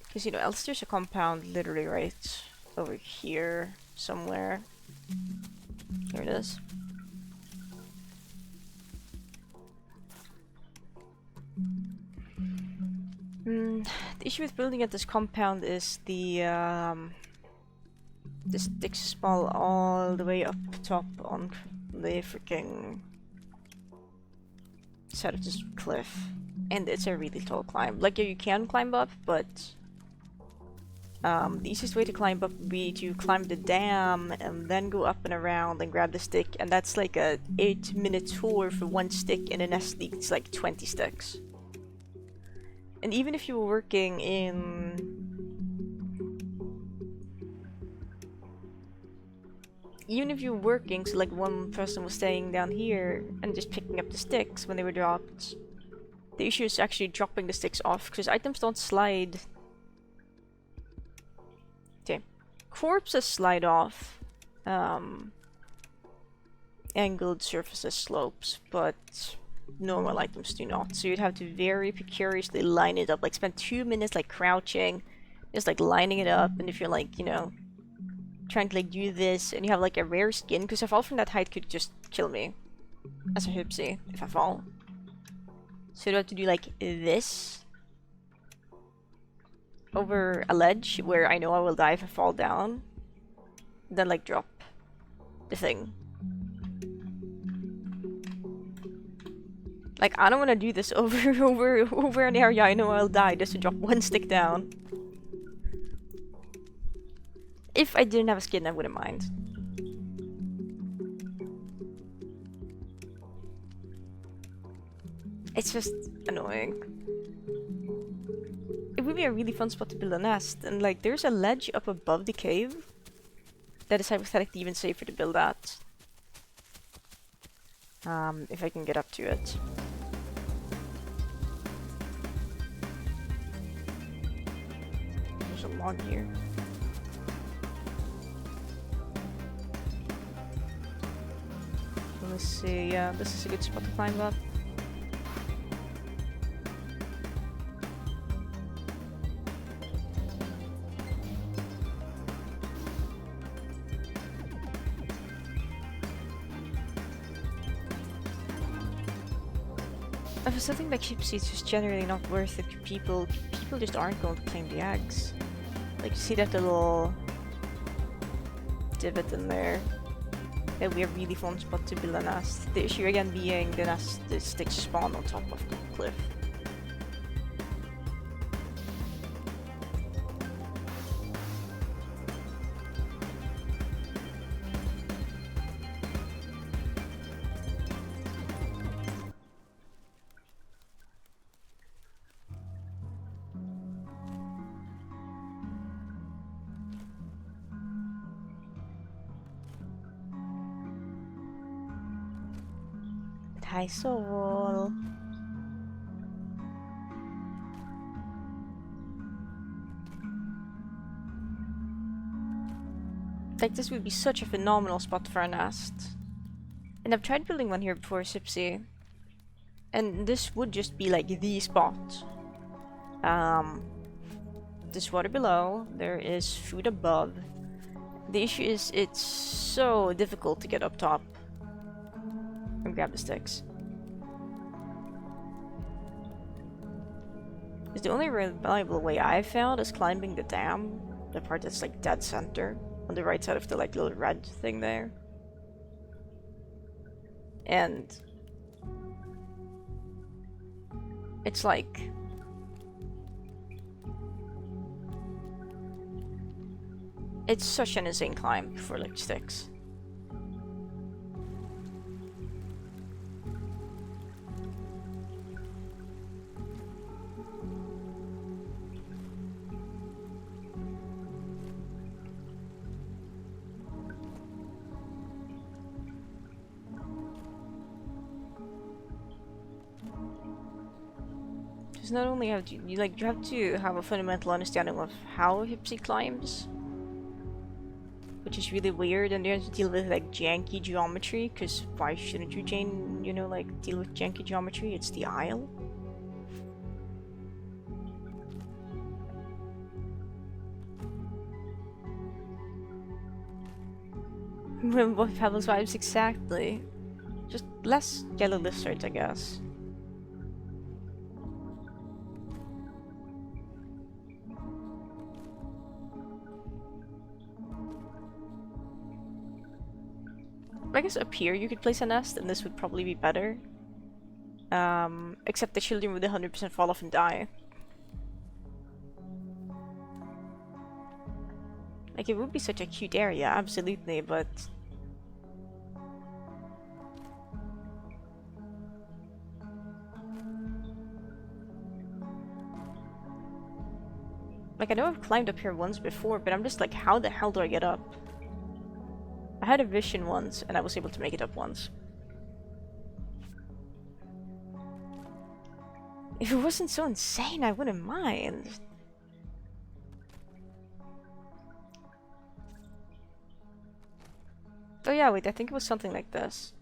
Because, you know, else there's a compound literally right over here somewhere. Here it is. The issue with building at this compound is this sticks small all the way up top on the freaking side of this cliff. And it's a really tall climb. Like, you can climb up, but The easiest way to climb up would be to climb the dam and then go up and around and grab the stick, and that's like a 8-minute tour for one stick, and a nest needs like 20 sticks. And even if you were working in... Even if you were working, so like one person was staying down here and just picking up the sticks when they were dropped, the issue is actually dropping the sticks off, because items don't slide. Okay. Corpses slide off angled surfaces slopes, but normal items do not. So you'd have to very precariously line it up, like spend 2 minutes like crouching, just like lining it up, and if you're like, you know, trying to like do this and you have like a rare skin, because a fall from that height could just kill me as a Hypsi if I fall. So you have to do like this over a ledge where I know I will die if I fall down, then like drop the thing. Like, I don't want to do this over an area I know I'll die just to drop one stick down. If I didn't have a skin, I wouldn't mind. It's just annoying. It would be a really fun spot to build a nest, and like, there's a ledge up above the cave that is hypothetically even safer to build at. If I can get up to it. There's a log here. Let's see, yeah, this is a good spot to climb up. For something like Hypsi, it's just generally not worth it. People just aren't going to claim the eggs. Like, you see that little divot in there? It'll be a really fun spot to build a nest. The issue again being the sticks spawn on top of the cliff. Hi, Soul. Like, this would be such a phenomenal spot for a nest. And I've tried building one here before, Hypsi. And this would just be like the spot. There's water below, there is food above. The issue is it's so difficult to get up top. And grab the sticks. It's the only reliable way I've found is climbing the dam. The part that's like dead center. On the right side of the like little red thing there. And it's like it's such an insane climb for like sticks. Not only have to, you have to have a fundamental understanding of how Hypsi climbs, which is really weird, and you have to deal with like janky geometry, because why shouldn't you, you know, like deal with janky geometry? It's the Isle. What Pebbles vibes exactly? Just less yellow lizards, I guess. I guess up here you could place a nest, and this would probably be better. Except the children would 100% fall off and die. Like, it would be such a cute area, absolutely, but... Like, I know I've climbed up here once before, but I'm just like, how the hell do I get up? I had a vision once, and I was able to make it up once. If it wasn't so insane, I wouldn't mind. Oh yeah, wait, I think it was something like this.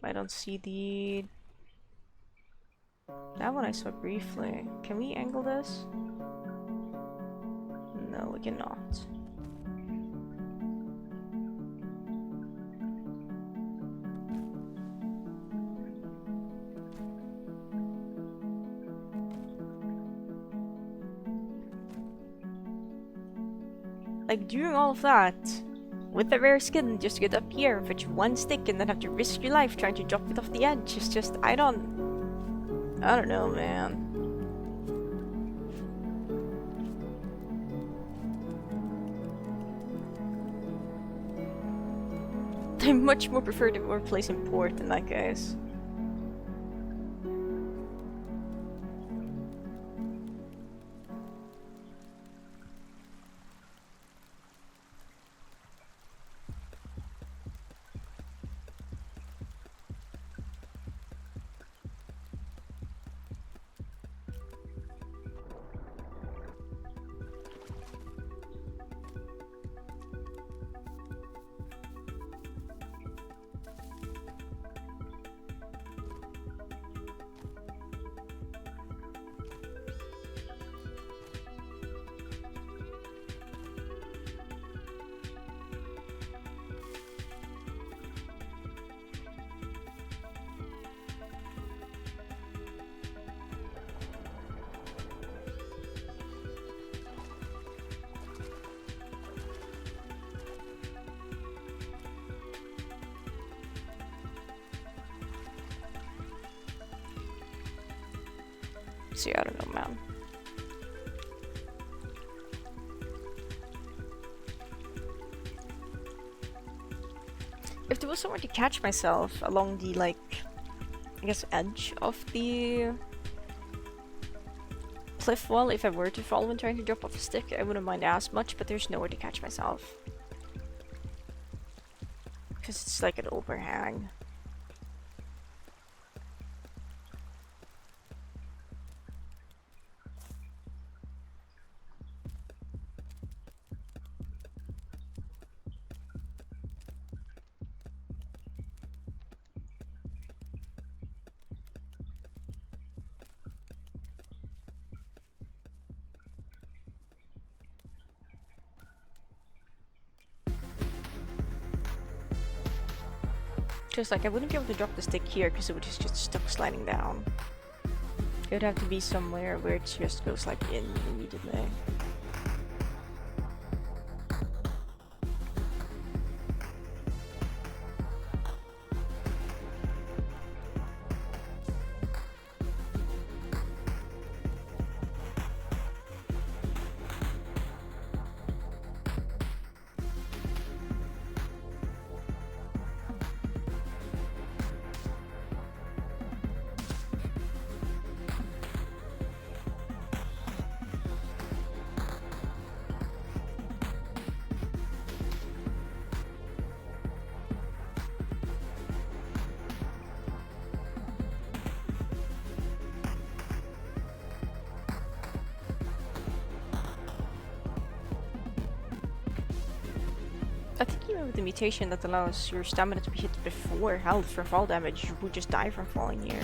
I don't see the... That one I saw briefly. Can we angle this? No, we cannot. Like, doing all of that with the rare skin just to get up here and fetch one stick and then have to risk your life trying to drop it off the edge is just, I don't know, man. I much more prefer the workplace in port in that case. See, I don't know, man. If there was somewhere to catch myself along the, like, I guess edge of the cliff wall, if I were to fall when trying to drop off a stick, I wouldn't mind as much, but there's nowhere to catch myself. Because it's like an overhang. Just like, I wouldn't be able to drop the stick here because it would just get stuck sliding down. It would have to be somewhere where it just goes like in immediately. I think even with the mutation that allows your stamina to be hit before health from fall damage, you would just die from falling here.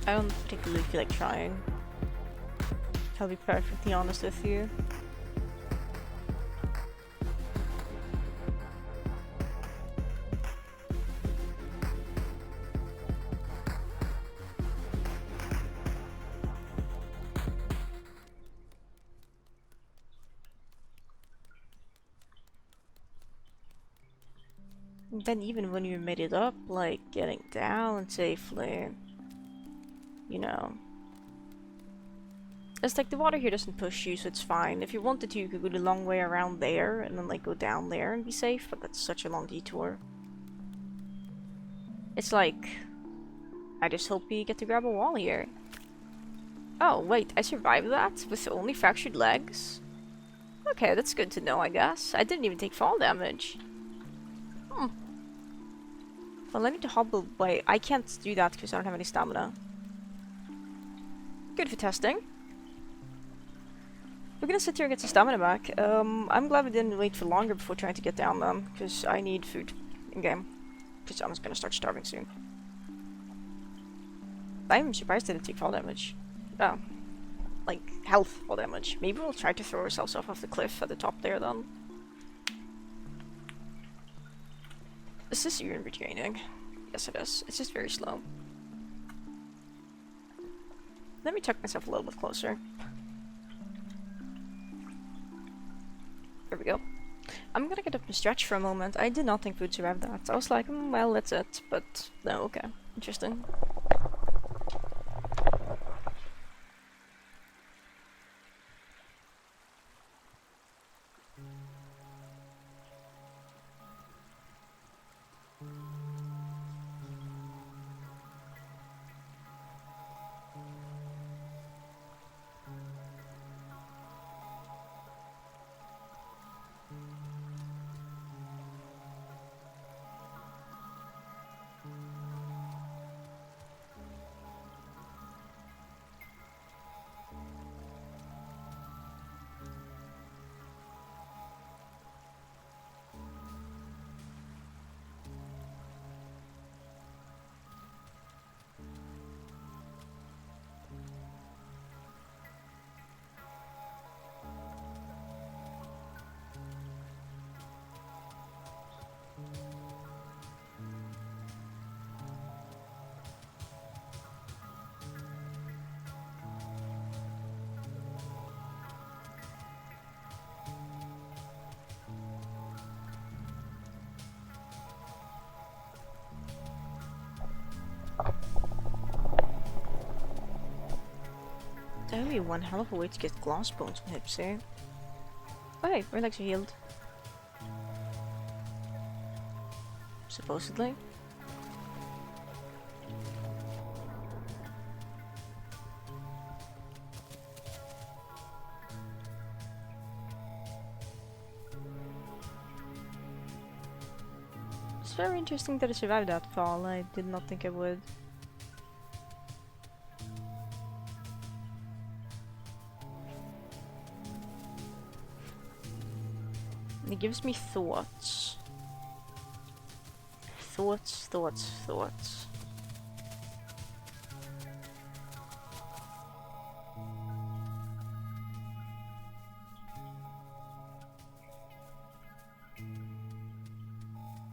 I don't particularly feel like trying. I'll be perfectly honest with you. And then even when you made it up, like getting down safely, you know. It's like the water here doesn't push you, so it's fine. If you wanted to, you could go the long way around there and then like go down there and be safe, but that's such a long detour. It's like, I just hope we get to grab a wall here. Oh, wait, I survived that with only fractured legs? Okay, that's good to know, I guess. I didn't even take fall damage. Hmm. Well, I need to hobble. Wait, I can't do that because I don't have any stamina. Good for testing. We're gonna sit here and get some stamina back. I'm glad we didn't wait for longer before trying to get down them, because I need food in-game. Because I'm just gonna start starving soon. I'm surprised I didn't take fall damage. Oh. Like, health fall damage. Maybe we'll try to throw ourselves off the cliff at the top there then. Is this urine retraining? Yes it is. It's just very slow. Let me tuck myself a little bit closer. There we go. I'm gonna get up and stretch for a moment. I did not think we'd survive that. I was like, well, that's it. But, no, okay. Interesting. That would be one hell of a way to get glass bones from Hypsi. Oh hey, our legs are healed. Supposedly. It's very interesting that I survived that fall. I did not think I would. It gives me thoughts. Thoughts.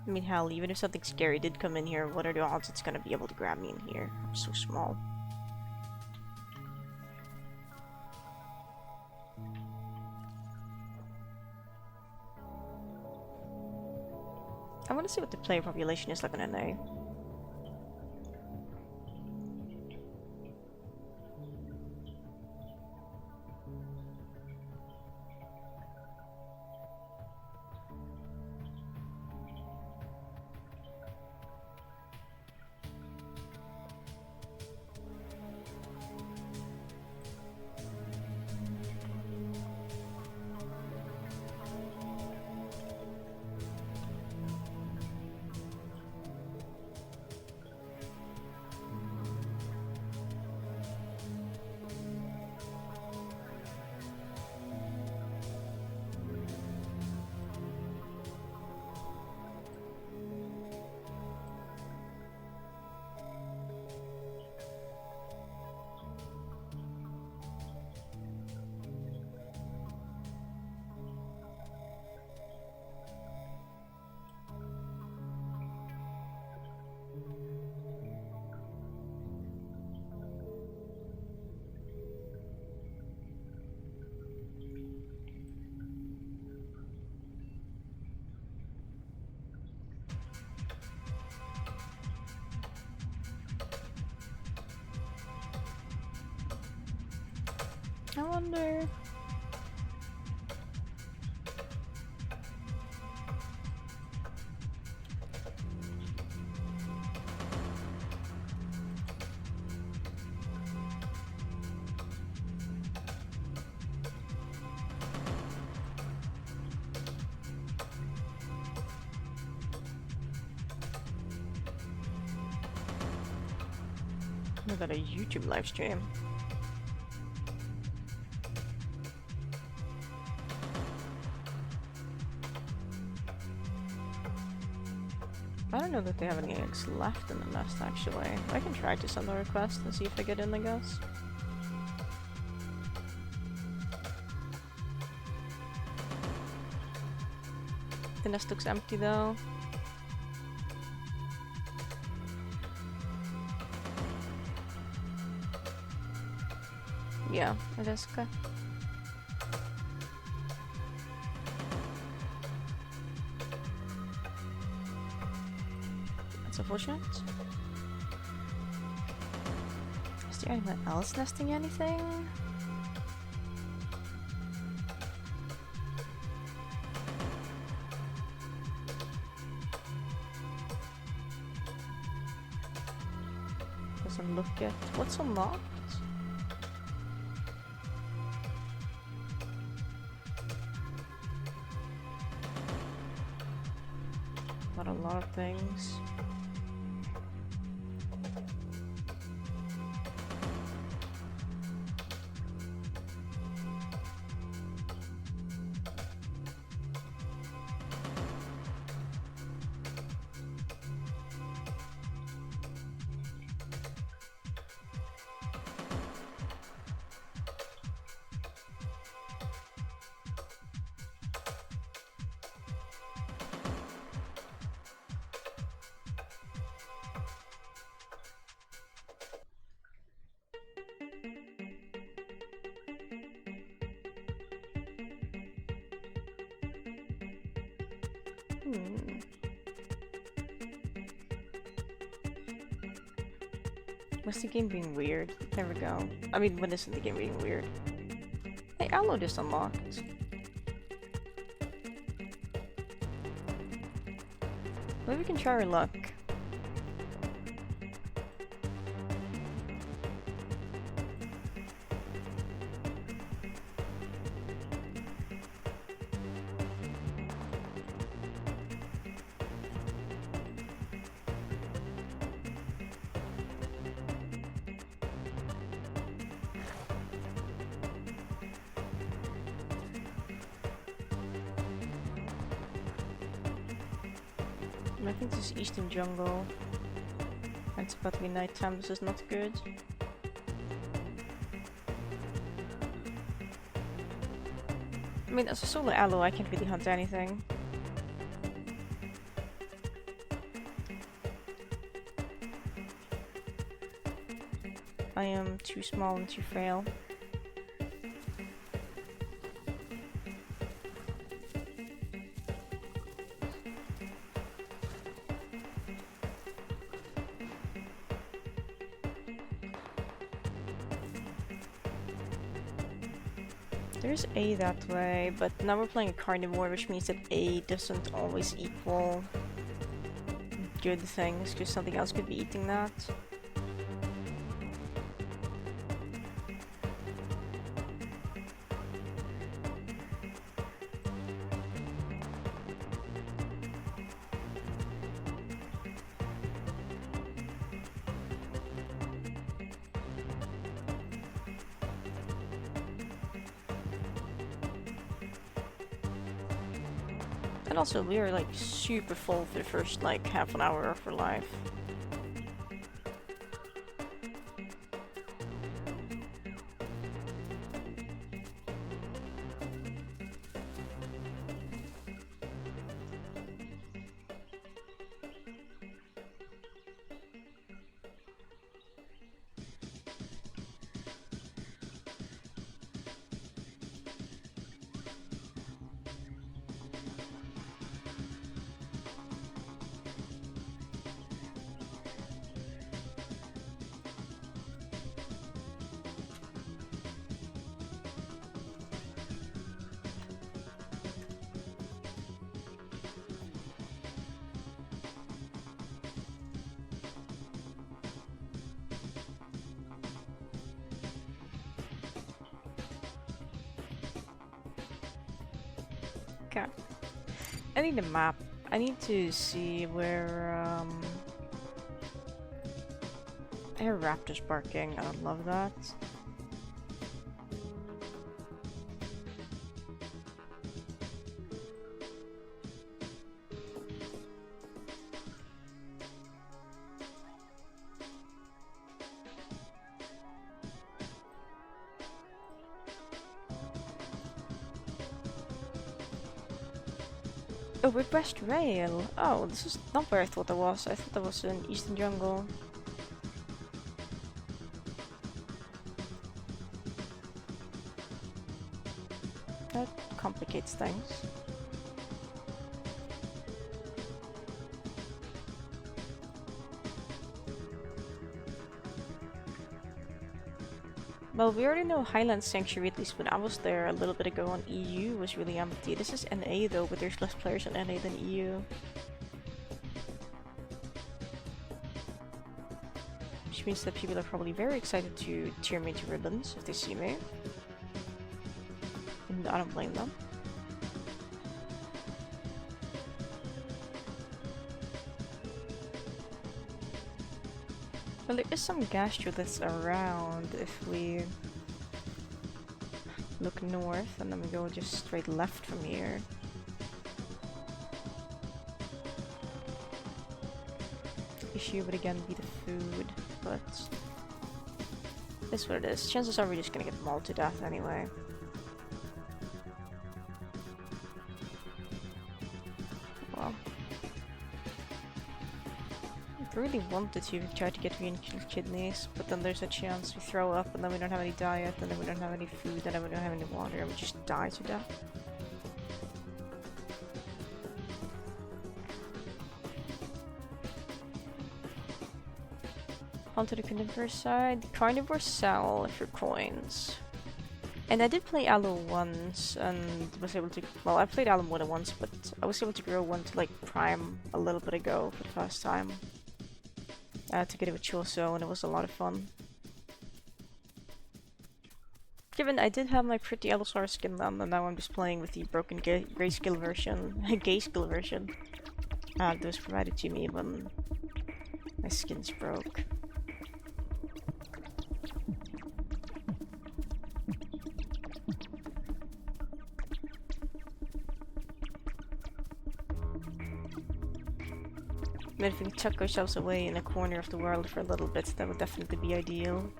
I mean, hell, even if something scary did come in here, what are the odds it's gonna be able to grab me in here? I'm so small. I want to see what the player population is like on NA. thunder. I got a YouTube live stream. I don't know that they have any eggs left in the nest actually. I can try to send a request and see if I get in, I guess. The nest looks empty though. Yeah, it is okay. That's unfortunate. Is there anyone else nesting anything? Doesn't look it. What's unlocked? Not a lot of things. What's the game being weird? There we go. I mean, when isn't the game being weird? Hey, Allo just unlocked. Maybe we can try our luck. I think this is Eastern Jungle. And it's about to be nighttime, this is not good. I mean, as a solo allo, I can't really hunt anything. I am too small and too frail. There's A that way, but now we're playing a carnivore, which means that A doesn't always equal good things, because something else could be eating that. And also, we are like super full for the first like half an hour of our life. Okay. I need a map. I need to see where, I hear raptors barking. I don't love that. Oh, we're West Rail. Oh, this is not where I thought it was. I thought that was in Eastern Jungle. That complicates things. Well, we already know Highland Sanctuary, at least when I was there a little bit ago on EU, was really empty. This is NA though, but there's less players on NA than EU. Which means that people are probably very excited to tear me to ribbons if they see me. And I don't blame them. Well, there is some gastroliths around if we look north and then we go just straight left from here. Issue would again be the food, but it's what it is. Chances are we're just gonna get mauled to death anyway. Well, I really wanted to try to get green kidneys, but then there's a chance we throw up and then we don't have any diet, and then we don't have any food, and then we don't have any water, and we just die to death. Onto the carnivore side. Carnivores sell for coins. And I did play Aloe once and was able to, well, I played Aloe more than once, but I was able to grow one to like Prime a little bit ago for the first time. To get it with Choso, and it was a lot of fun. Given I did have my pretty Allosaur skin then, and now I'm just playing with the broken grayscale version, grayscale version. That was provided to me when my skins broke. I mean, if we can tuck ourselves away in a corner of the world for a little bit, that would definitely be ideal.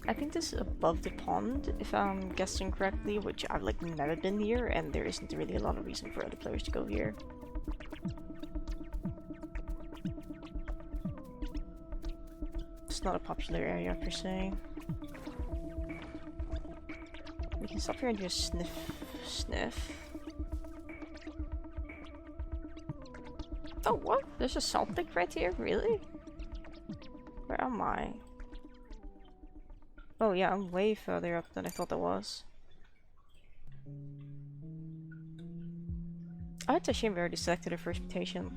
I think this is above the pond, if I'm guessing correctly, which I've like never been here, and there isn't really a lot of reason for other players to go here. It's not a popular area per se. We can stop here and just sniff. Oh, what? There's a salt lick right here? Really? Where am I? Oh yeah, I'm way further up than I thought I was. Oh, it's a shame we already selected our first mutation.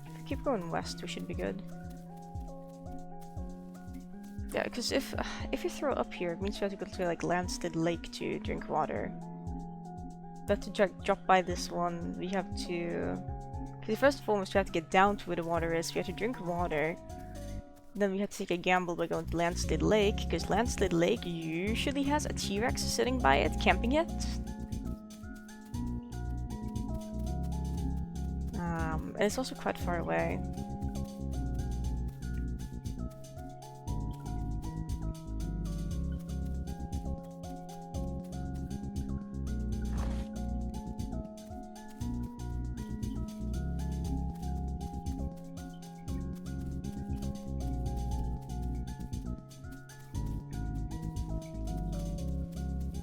If we keep going west, we should be good. Yeah, because if you throw up here, it means you have to go to like Landstead Lake to drink water. But to drop by this one, we have to... Because first and foremost, we have to get down to where the water is. We have to drink water. Then we have to take a gamble by going to Landstead Lake, because Landstead Lake usually has a T-Rex sitting by it, camping it. And it's also quite far away.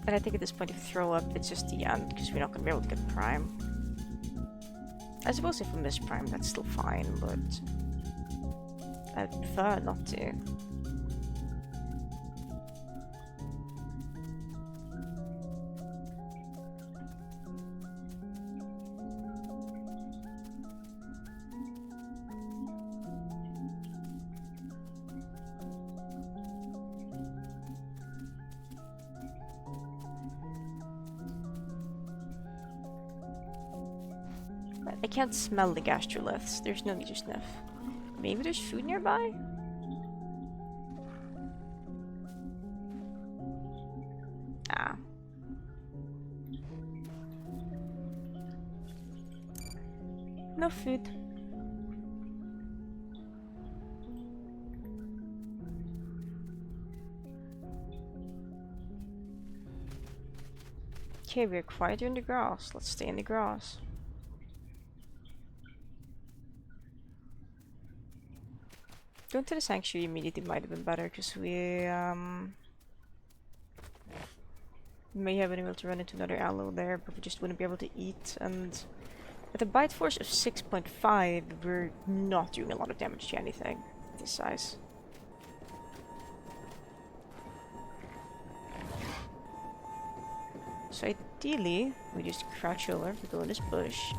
And I think at this point if you throw up, it's just the end, because we're not gonna be able to get Prime. I suppose if we miss Prime, that's still fine, but I'd prefer not to. But I can't smell the gastroliths. There's no need to sniff. Maybe there's food nearby? Ah. No food. Okay, we're quieter in the grass. Let's stay in the grass. Going to the sanctuary immediately might have been better, because we may have been able to run into another aloe there, but we just wouldn't be able to eat, and with a bite force of 6.5, we're not doing a lot of damage to anything this size. So ideally, we just crouch over, we go in this bush,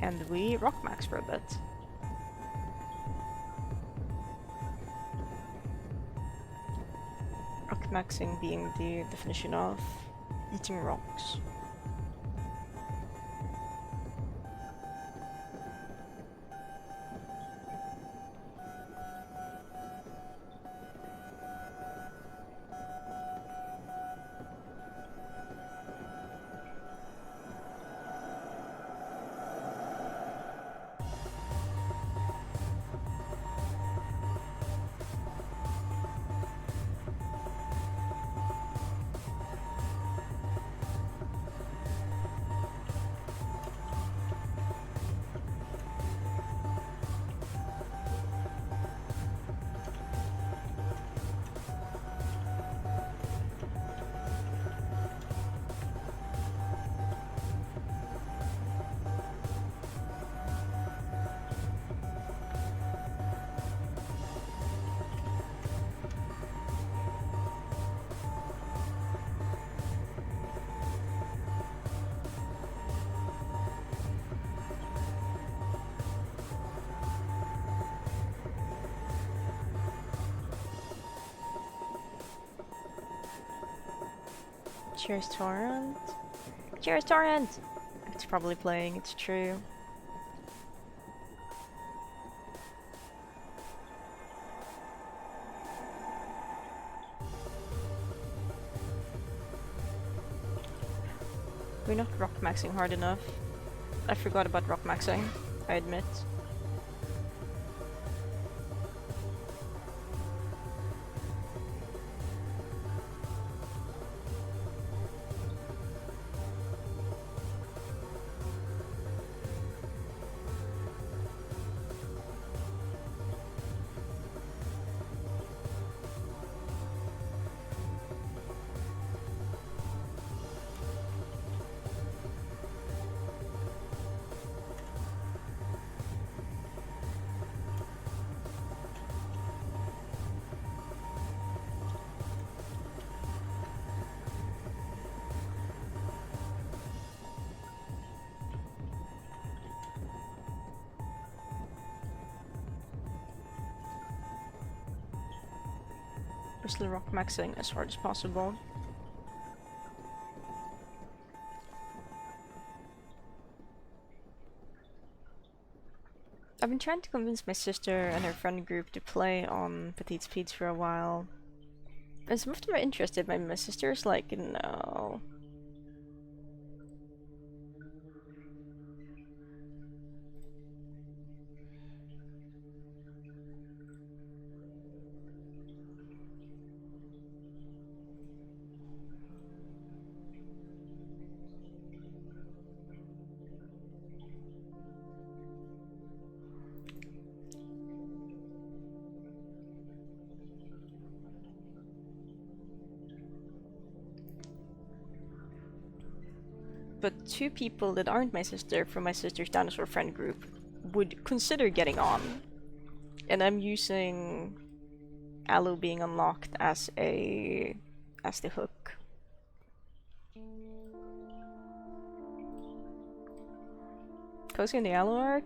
and we rock max for a bit. Rock maxing being the definition of eating rocks. Cheers, Torrent. Cheers, Torrent! It's probably playing, it's true. We're not rock maxing hard enough. I forgot about rock maxing, I admit. We're still rock maxing as hard as possible. I've been trying to convince my sister and her friend group to play on Petits Pieds for a while. And some of them are interested, but my sister's like, no. but two people that aren't my sister from my sister's dinosaur friend group would consider getting on. And I'm using Aloe being unlocked as the hook. Cozy in the Aloe arc?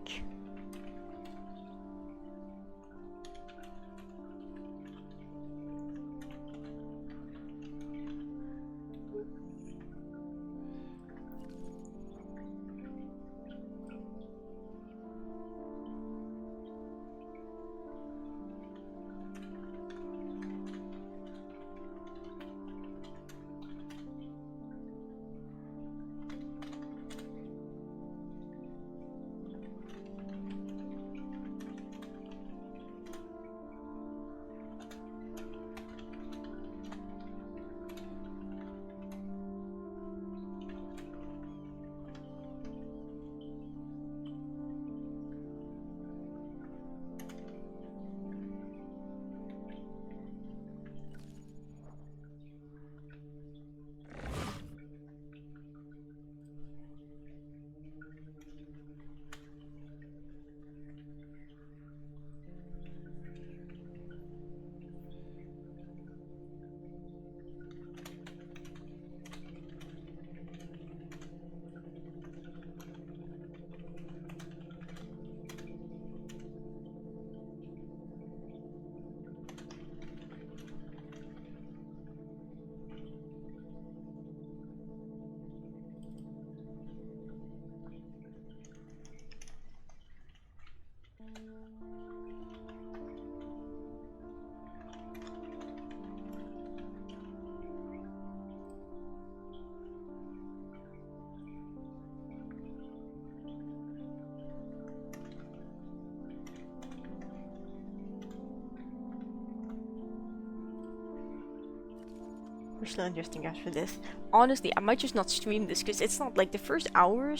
We're still adjusting after this. Honestly, I might just not stream this because it's not like the first hour,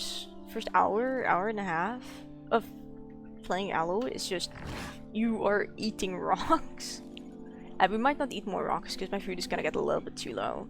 hour and a half of playing Aloe is just you are eating rocks. And we might not eat more rocks because my food is gonna get a little bit too low.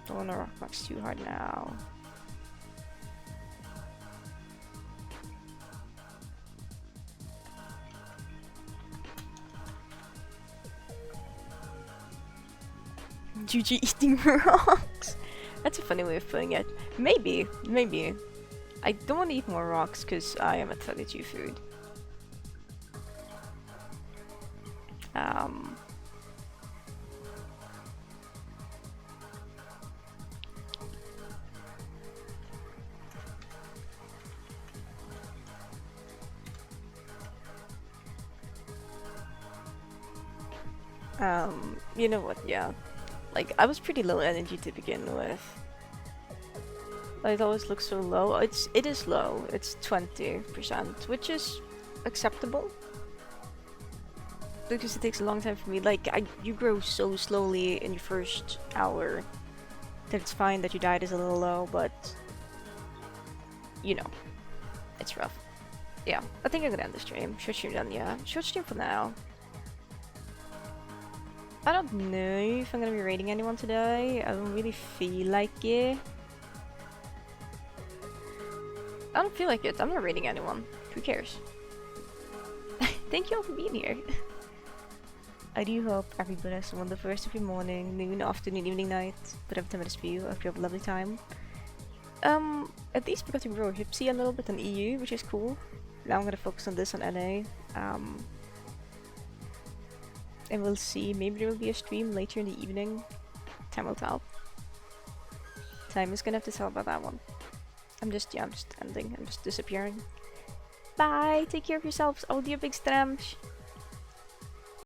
Don't wanna rock box too hard now. GG eating rocks. That's a funny way of putting it. Maybe. I don't want to eat more rocks because I am at 32 food. You know what, yeah. Like, I was pretty low energy to begin with. It always looks so low. It is low. It's 20%, which is acceptable. Because it takes a long time for me. Like, you grow so slowly in your first hour that it's fine that your diet is a little low, but you know, it's rough. Yeah, I think I'm gonna end the stream. Short stream done, yeah. Short stream for now. I don't know if I'm gonna be raiding anyone today. I don't really feel like it. I don't feel like it. I'm not raiding anyone. Who cares? Thank you all for being here. I do hope everybody has a wonderful rest of your morning, noon, afternoon, evening, night, whatever time it is for you. I hope you have a lovely time. At least we got to grow Hypsi a little bit on EU, which is cool. Now I'm gonna focus on this on NA. And we'll see. Maybe there will be a stream later in the evening. Time will tell. Time is gonna have to tell about that one. I'm just ending. I'm just disappearing. Bye. Take care of yourselves. Audio big streams.